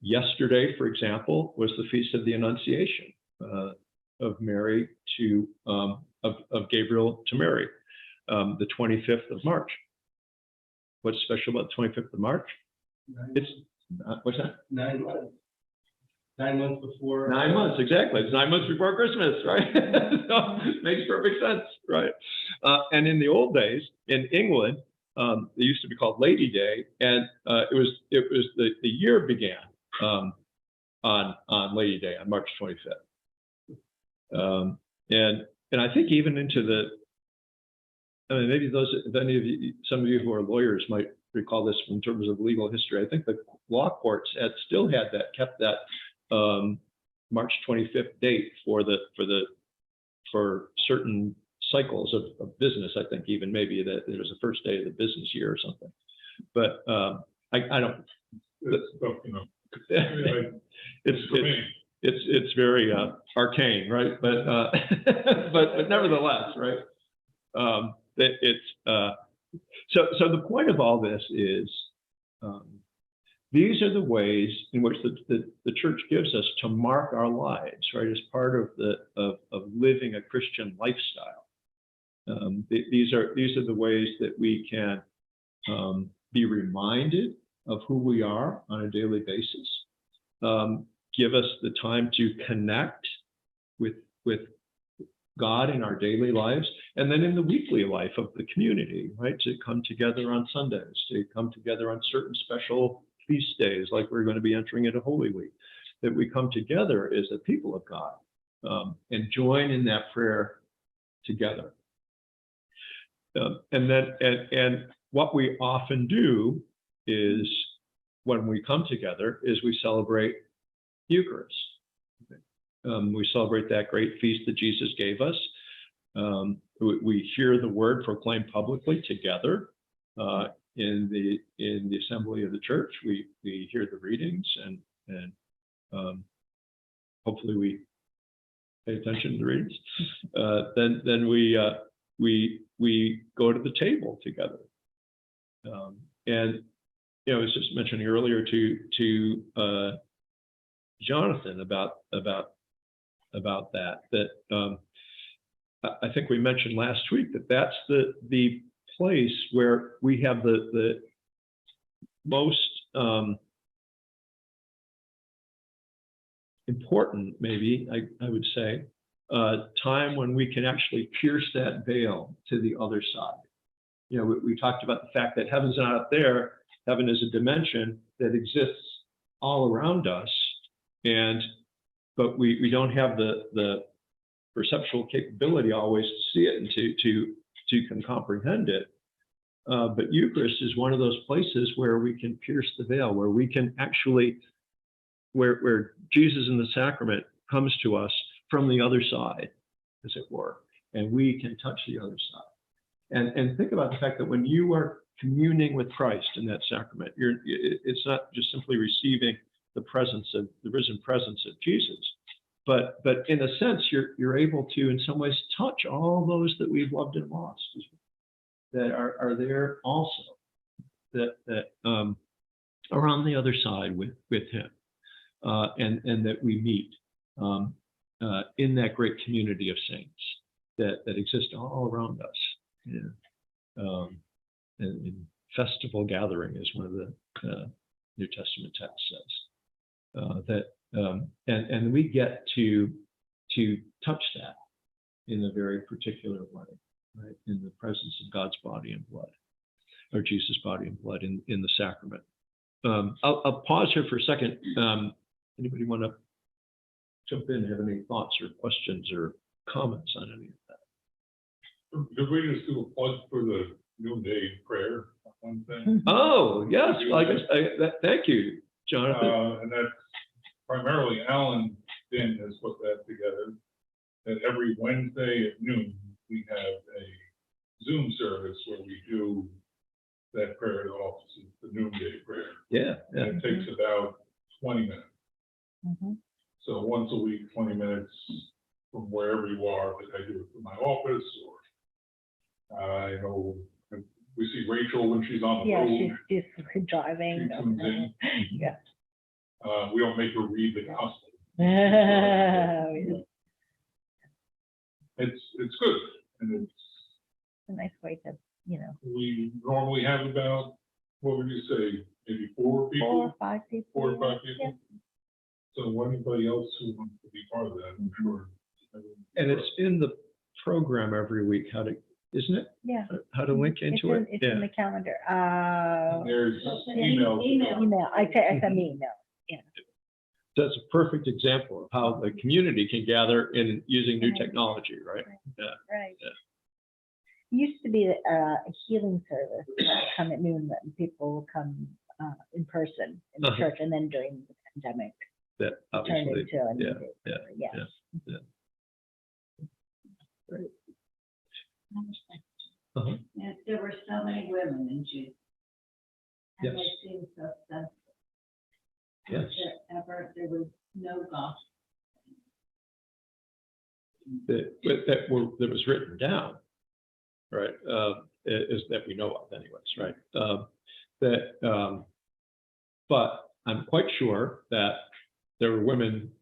S1: Yesterday, for example, was the Feast of the Annunciation of Mary to of Gabriel to Mary, the 25th of March. What's special about the 25th of March? It's what's that?
S5: 9 months. 9 months before.
S1: 9 months, exactly. It's 9 months before Christmas, right? So, makes perfect sense, right? And in the old days, in England, it used to be called Lady Day, and it was the year began on Lady Day on March 25th, and I think even into maybe some of you who are lawyers might recall this in terms of legal history. I think the law courts kept that March 25th date for certain cycles of business. I think even maybe that it was the first day of the business year or something. But I don't. It's very arcane, right? But but nevertheless, right? So the point of all this is, these are the ways in which the church gives us to mark our lives, right, as part of living a Christian lifestyle. These are the ways that we can be reminded of who we are on a daily basis. Give us the time to connect with God in our daily lives, and then in the weekly life of the community, right? To come together on Sundays, to come together on certain special feast days, like we're going to be entering into Holy Week, that we come together as a people of God and join in that prayer together. And what we often do is, when we come together, is we celebrate Eucharist. We celebrate that great feast that Jesus gave us. We hear the word proclaimed publicly together in the assembly of the church. We hear the readings, and hopefully we pay attention to the readings. Then we go to the table together. And I was just mentioning earlier to Jonathan about that. I think we mentioned last week that's the place where we have the most important, maybe I would say, time when we can actually pierce that veil to the other side. We talked about the fact that heaven's not up there. Heaven is a dimension that exists all around us, but we don't have the perceptual capability always to see it and to can comprehend it. But Eucharist is one of those places where we can pierce the veil, where we can actually, where Jesus in the sacrament comes to us from the other side, as it were, and we can touch the other side. And think about the fact that when you are communing with Christ in that sacrament, it's not just simply receiving the risen presence of Jesus, but in a sense, you're able to, in some ways, touch all those that we've loved and lost, that are there also, that are on the other side with him, and that we meet in that great community of saints that exist all around us. And festival gathering is one of the New Testament texts says. And we get to touch that in a very particular way, right? In the presence of God's body and blood, or Jesus' body and blood in the sacrament. I'll pause here for a second. Anybody want to jump in, have any thoughts or questions or comments on any of that?
S6: The way to do a pause for the noonday prayer on Wednesday.
S1: Oh, yes, thank you, Jonathan.
S6: And that's primarily Alan Finn has put that together. That every Wednesday at noon, we have a Zoom service where we do that prayer at the offices, the noonday prayer.
S1: Yeah, yeah.
S6: And it takes about 20 minutes.
S2: Mhm.
S6: So once a week, 20 minutes from wherever you are, like I do it from my office, or I know we see Rachel when she's on the
S2: Yeah,
S6: road.
S2: she's driving.
S6: She tunes in.
S2: Yeah.
S6: We don't make her read the gospel. It's good, and it's
S2: A nice way to,
S6: we normally have about, what would you say, maybe 4 people?
S2: 4 or 5 people.
S6: 4 or 5
S2: yeah.
S6: people. So anybody else who wants to be part of that, I'm sure.
S1: And it's in the program every week, isn't it?
S2: Yeah.
S1: How to link into it?
S2: It's in the calendar.
S6: There's
S3: Email.
S6: email.
S2: I send me email.
S1: That's a perfect example of how the community can gather in using new technology, right? Yeah.
S2: Right.
S1: Yeah.
S2: It used to be a healing service come at noon, and people would come in person in the church, and then during the pandemic,
S1: That
S2: it turned
S1: obviously,
S2: into a
S1: yeah,
S2: noon.
S1: yeah,
S2: Yeah.
S1: Great.
S3: Yes, there were so many women in June. And
S1: Yes.
S3: they seemed so sensitive.
S1: Yes.
S3: There was no gospel.
S1: That was written down, right? Is that we know of, anyways, right? But I'm quite sure that there were women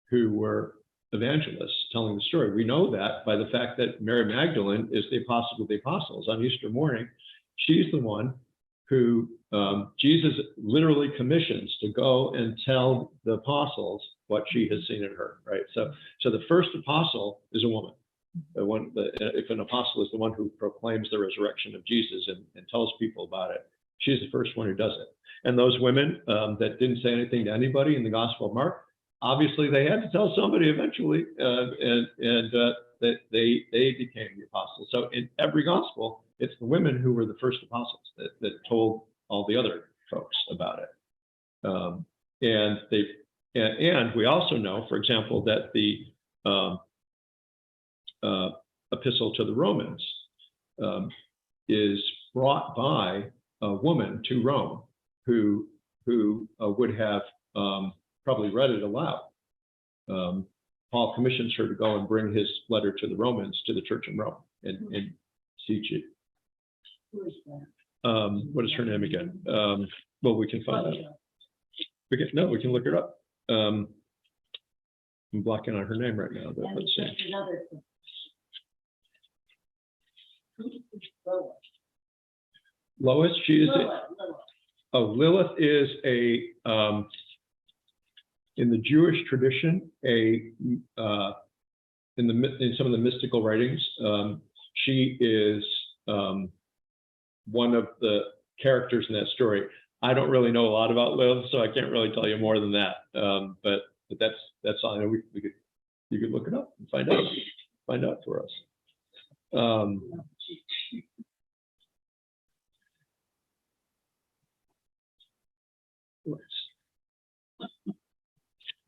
S1: who were evangelists telling the story. We know that by the fact that Mary Magdalene is the apostle of the apostles. On Easter morning, she's the one who Jesus literally commissions to go and tell the apostles what she has seen in her, right? So the first apostle is a woman. If an apostle is the one who proclaims the resurrection of Jesus and tells people about it, she's the first one who does it. And those women that didn't say anything to anybody in the Gospel of Mark, obviously they had to tell somebody eventually, and that they became the apostles. So in every gospel, it's the women who were the first apostles that told all the other folks about it. And we also know, for example, that the epistle to the Romans is brought by a woman to Rome who would have probably read it aloud. Paul commissions her to go and bring his letter to the Romans to the church in Rome and teach it.
S3: Who is that?
S1: What is her name again? Well, we can find out. We can look her up. I'm blocking on her name right now, but
S3: And
S1: let's see.
S3: there's another thing. Who is Lois?
S1: Lois, she is.
S3: Lilith.
S1: Lilith is in the Jewish tradition, in some of the mystical writings, she is one of the characters in that story. I don't really know a lot about Lilith, so I can't really tell you more than that. But that's all I know. You could look it up and find out for us.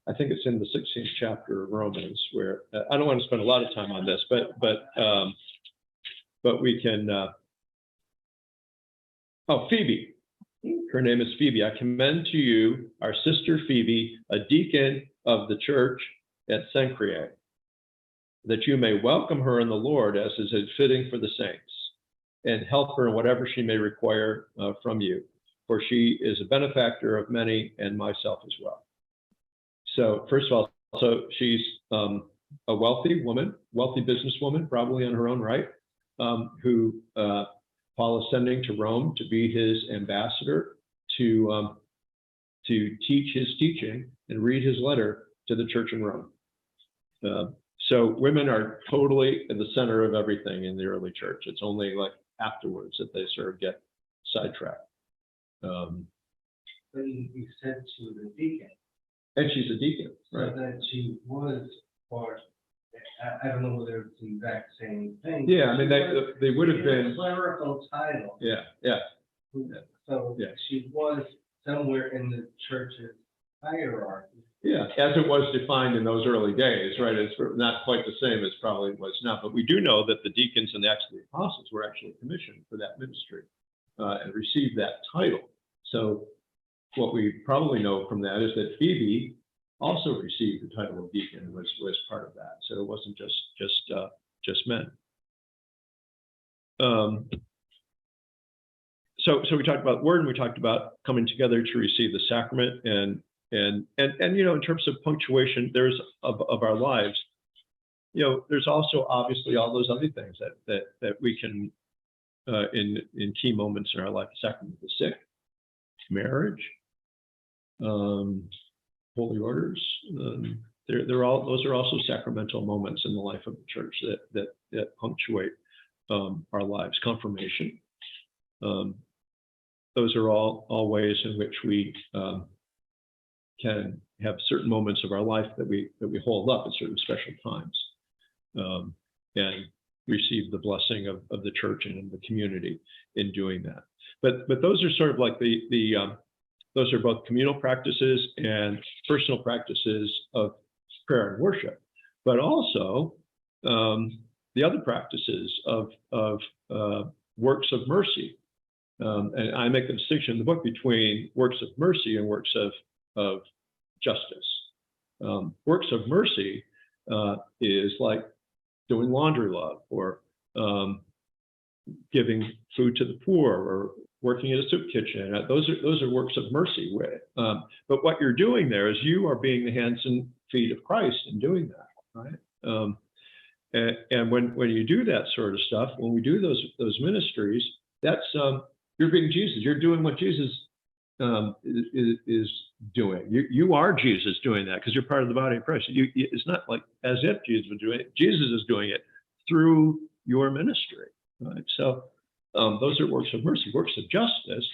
S1: I think it's in the 16th chapter of Romans, where I don't want to spend a lot of time on this, but we can. Phoebe. Her name is Phoebe. I commend to you our sister Phoebe, a deacon of the church at Cenchreae, that you may welcome her in the Lord as is fitting for the saints, and help her in whatever she may require from you, for she is a benefactor of many and myself as well. So first of all, she's a wealthy woman, wealthy businesswoman, probably in her own right, who Paul is sending to Rome to be his ambassador to teach his teaching and read his letter to the church in Rome. So women are totally in the center of everything in the early church. It's only like afterwards that they sort of get sidetracked.
S5: But you said she was a deacon.
S1: And she's a deacon, right?
S5: So that she was part I don't know whether it's the exact same thing.
S1: Yeah, I mean, they would have
S5: She had a
S1: been,
S5: clerical title.
S1: yeah.
S5: So
S1: Yeah.
S5: she was somewhere in the church's hierarchy.
S1: Yeah, as it was defined in those early days, right? It's not quite the same as probably was now, but we do know that the deacons and the Acts of the Apostles were actually commissioned for that ministry and received that title. So what we probably know from that is that Phoebe also received the title of deacon and was part of that. So it wasn't just men. So we talked about word, and we talked about coming together to receive the sacrament, and you know, in terms of punctuation, there's of our lives, you know, there's also obviously all those other things that we can in key moments in our life: sacrament of the sick, marriage, holy orders. Those are also sacramental moments in the life of the church that punctuate our lives. Confirmation. Those are all ways in which we can have certain moments of our life that we hold up at certain special times, and receive the blessing of the church and in the community in doing that. But those are sort of like those are both communal practices and personal practices of prayer and worship, but also the other practices of works of mercy. And I make the distinction in the book between works of mercy and works of justice. Works of mercy is like doing laundry love, or giving food to the poor, or working at a soup kitchen. Those are works of mercy. But what you're doing there is you are being the hands and feet of Christ in doing that, right? And when you do that sort of stuff, when we do those ministries, that's you're being Jesus. You're doing what Jesus is doing. You are Jesus doing that, because you're part of the body of Christ. It's not like as if Jesus was doing it. Jesus is doing it through your ministry, right? So those are works of mercy. Works of justice.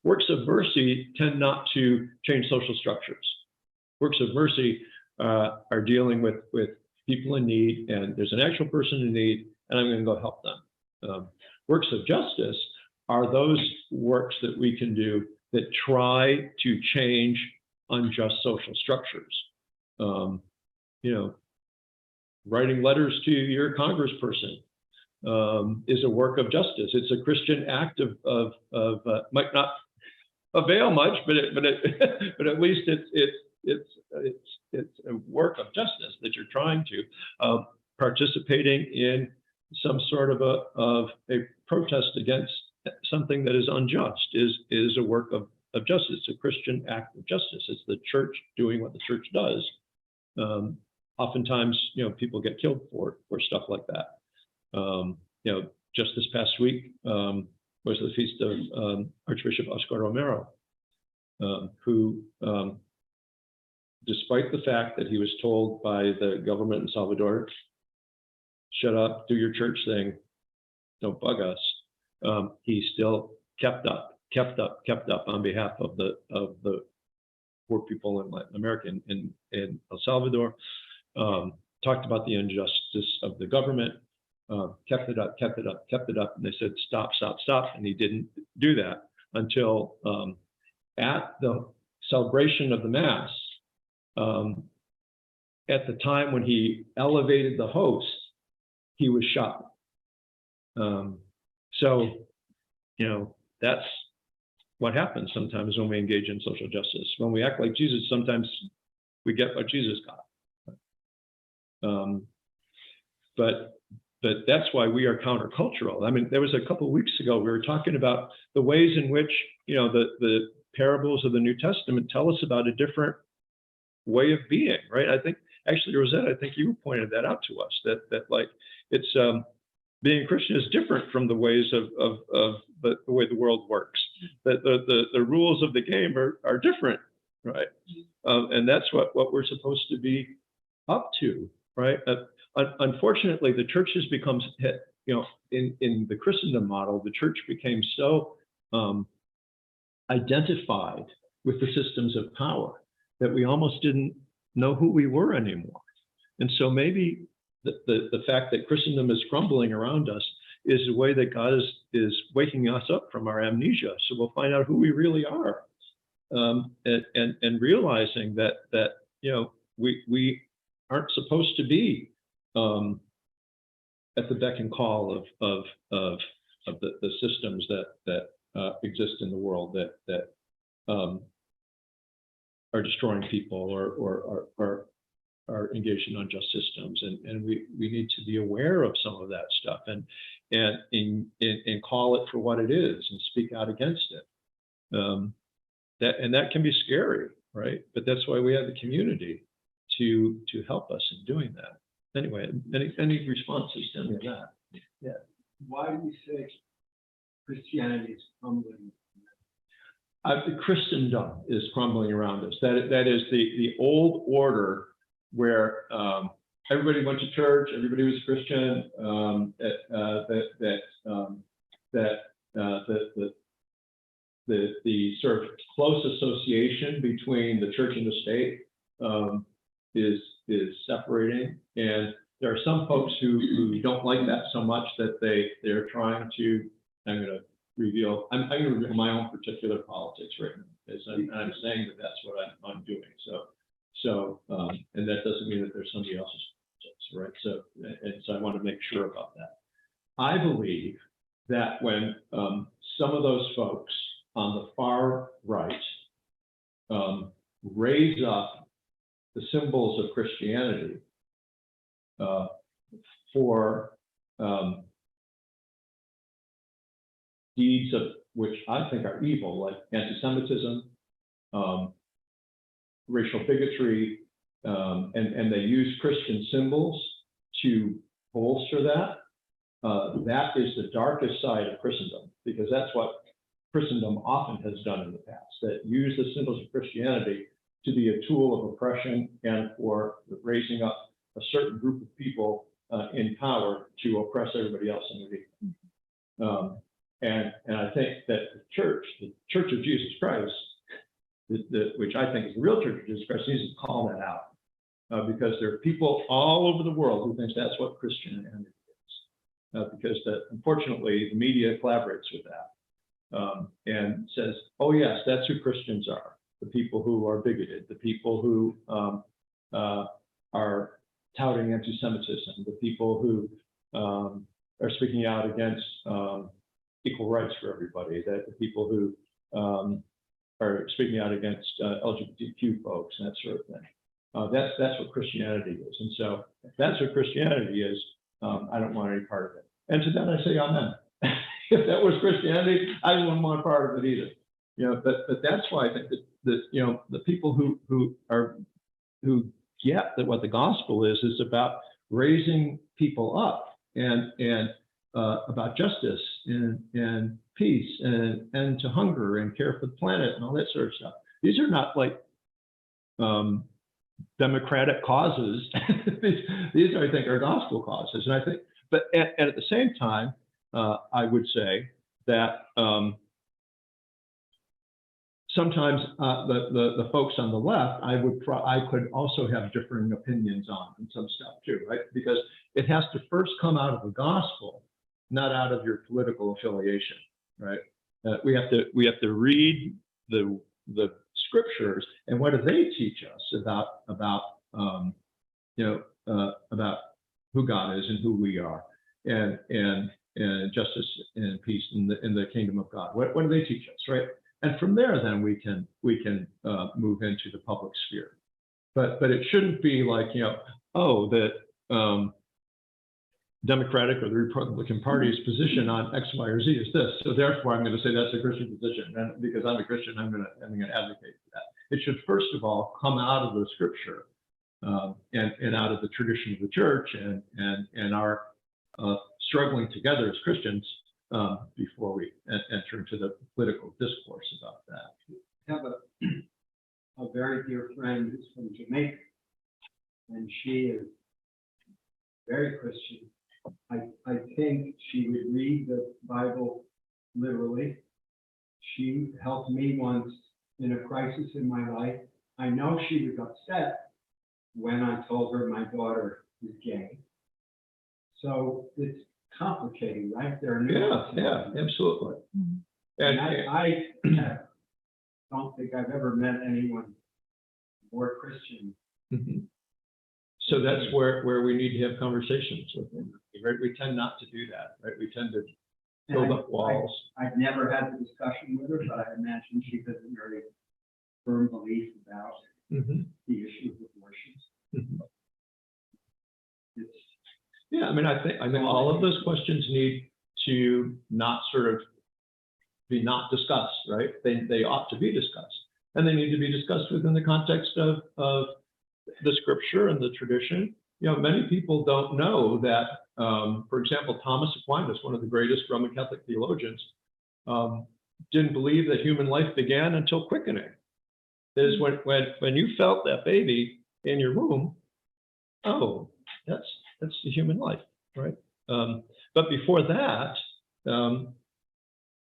S1: Works of mercy tend not to change social structures. Works of mercy are dealing with people in need, and there's an actual person in need, and I'm going to go help them. Works of justice are those works that we can do that try to change unjust social structures. You know, writing letters to your congressperson is a work of justice. It's a Christian act of might not avail much, but at least it's a work of justice that you're trying to participating in some sort of a protest against something that is unjust is a work of justice. It's a Christian act of justice. It's the church doing what the church does. Oftentimes, you know, people get killed for stuff like that. You know, just this past week was the feast of Archbishop Oscar Romero, who, despite the fact that he was told by the government in Salvador, shut up, do your church thing, don't bug us, he still kept up on behalf of the poor people in Latin America, in El Salvador, talked about the injustice of the government, kept it up, and they said, stop, and he didn't do that until at the celebration of the Mass, at the time when he elevated the host, he was shot. So, you know, that's what happens sometimes when we engage in social justice. When we act like Jesus, sometimes we get what Jesus got. But that's why we are countercultural. I mean, there was a couple of weeks ago, we were talking about the ways in which, you know, the parables of the New Testament tell us about a different way of being, right? I think, actually, Rosetta, I think you pointed that out to us, that like, it's, being Christian is different from the ways of the way the world works. That the rules of the game are different, right? And that's what we're supposed to be up to, right? Unfortunately, the church has become, you know, in the Christendom model, the church became so identified with the systems of power that we almost didn't know who we were anymore. And so maybe the fact that Christendom is crumbling around us is a way that God is waking us up from our amnesia. So we'll find out who we really are, and realizing that we aren't supposed to be at the beck and call of the systems that exist in the world that are destroying people or are engaged in unjust systems, and we need to be aware of some of that stuff and call it for what it is and speak out against it. That can be scary, right? But that's why we have the community to help us in doing that. Anyway, any responses to any of that? Yeah.
S5: Why do you say Christianity is crumbling?
S1: The Christendom is crumbling around us. That is the old order where everybody went to church, everybody was Christian. The sort of close association between the church and the state is separating, and there are some folks who don't like that so much that they're trying to. I'm going to reveal my own particular politics right now, as I'm saying that's what I'm doing. So and that doesn't mean that there's somebody else's politics, right? So I want to make sure about that. I believe that when some of those folks on the far right raise up the symbols of Christianity for deeds of which I think are evil, like anti-Semitism, racial bigotry, and they use Christian symbols to bolster that. That is the darkest side of Christendom, because that's what Christendom often has done in the past, that use the symbols of Christianity to be a tool of oppression and for raising up a certain group of people in power to oppress everybody else underneath. And I think that the Church of Jesus Christ, which I think is the real Church of Jesus Christ, needs to call that out, because there are people all over the world who think that's what Christianity is, because unfortunately the media collaborates with that and says, oh yes, that's who Christians are, the people who are bigoted, the people who are touting anti-Semitism, the people who are speaking out against equal rights for everybody, that the people who are speaking out against LGBTQ folks and that sort of thing. That's what Christianity is. And so if that's what Christianity is, I don't want any part of it. And to that I say amen. If that was Christianity, I wouldn't want part of it either. But that's why I think that the people who get that what the gospel is about raising people up and about justice and peace and to hunger and care for the planet and all that sort of stuff. These are not like democratic causes. These are, I think, are gospel causes. And I think, but at the same time, I would say that sometimes the folks on the left, I could also have differing opinions on some stuff too, right? Because it has to first come out of the gospel, not out of your political affiliation, right? We have to read the scriptures, and what do they teach us about who God is and who we are, and justice and peace in the kingdom of God. What do they teach us, right? And from there, then we can move into the public sphere. But it shouldn't be like the Democratic or the Republican Party's position on X, Y, or Z is this. So therefore, I'm going to say that's a Christian position, and because I'm a Christian, I'm going to advocate for that. It should first of all come out of the Scripture and out of the tradition of the church and our struggling together as Christians before we enter into the political discourse about that.
S5: I have a very dear friend who's from Jamaica, and she is very Christian. I think she would read the Bible literally. She helped me once in a crisis in my life. I know she was upset when I told her my daughter is gay. So it's complicated, right? There are
S1: Yeah, absolutely.
S5: And
S1: And,
S5: I don't think I've ever met anyone more Christian.
S1: Mhm. So that's where we need to have conversations with them, right? We tend not to do that, right? We tend to build
S5: And
S1: up walls.
S5: I've never had the discussion with her, but I imagine she has a very firm belief about
S1: Mhm.
S5: the issue of abortion.
S1: Mhm.
S5: It's,
S1: Yeah, I mean, all of those questions need to not sort of be not discussed, right? They ought to be discussed. And they need to be discussed within the context of the scripture and the tradition. Many people don't know that, for example, Thomas Aquinas, one of the greatest Roman Catholic theologians, didn't believe that human life began until quickening. That is when you felt that baby in your womb, oh, that's the human life, right? But before that,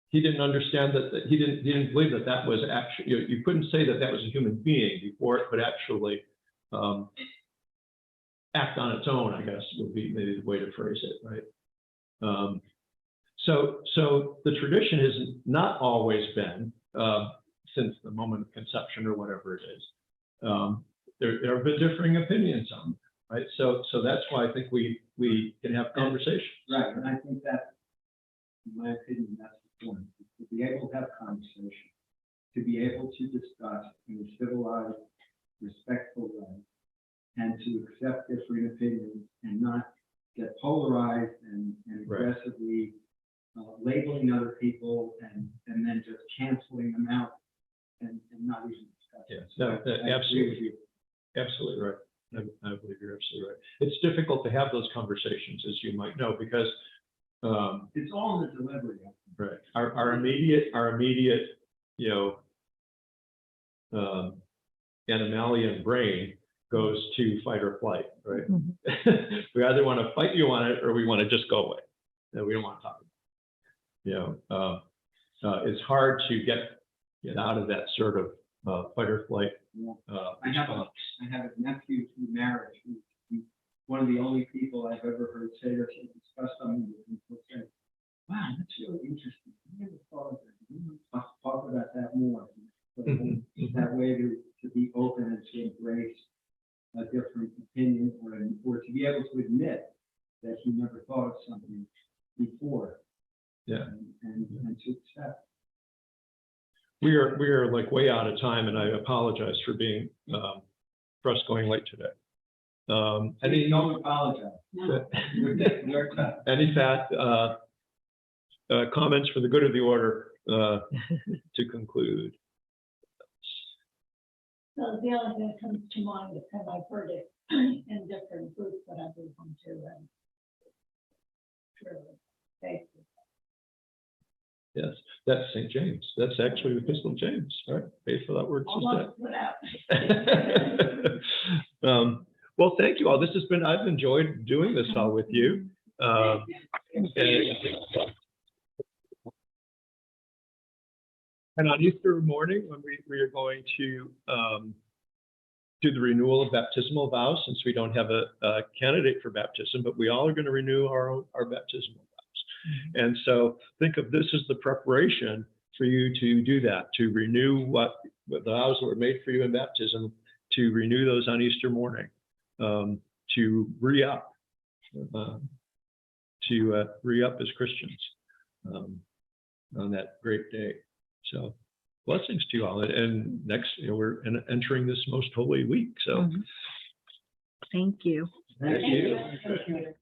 S1: he didn't understand that he didn't believe that was actually, you couldn't say that was a human being before it could actually act on its own, I guess would be maybe the way to phrase it, right? So the tradition has not always been, since the moment of conception or whatever it is, there have been differing opinions on it, right? So that's why I think we can have conversations.
S5: right, and I think that, in my opinion, that's the point, is to be able to have conversation, to be able to discuss in a civilized, respectful way, and to accept different opinions and not get polarized and
S1: Right.
S5: aggressively labeling other people and then just canceling them out and not even discussing.
S1: Yes,
S5: So
S1: no,
S5: I agree with
S1: absolutely.
S5: you.
S1: Absolutely right. I believe you're absolutely right. It's difficult to have those conversations, as you might know, because
S5: It's all in the delivery.
S1: right, our immediate animalian brain goes to fight or flight, right? We either want to fight you on it or we want to just go away. And we don't want to talk about it. It's hard to get out of that sort of fight or flight response.
S5: I have a nephew through marriage who's one of the only people I've ever heard say this and discuss something with him. He'll say, wow, that's really interesting. I never thought of that. Let's talk about that more. So that way to be open and to embrace a different opinion or to be able to admit that he never thought of something before.
S1: Yeah.
S5: And to accept.
S1: We are like way out of time, and I apologize for being for us going late today.
S5: Don't apologize.
S3: No.
S5: You're tough.
S1: Any comments for the good of the order to conclude?
S3: So the other thing that comes to mind is because I've heard it in different groups that I've been to and
S1: Yes, that's St. James. That's actually the Episcopal James, right? Faith without works is dead.
S3: almost put out.
S1: Well, thank you all. I've enjoyed doing this all with you. And on Easter morning, when we are going to do the renewal of baptismal vows, since we don't have a candidate for baptism, but we all are going to renew our baptismal vows. And so think of this as the preparation for you to do that, to renew what the vows that were made for you in baptism, to renew those on Easter morning, to re-up as Christians on that great day. So blessings to you all. And next, we're entering this most holy week. So
S2: Thank you.
S1: thank you.
S3: Thank you.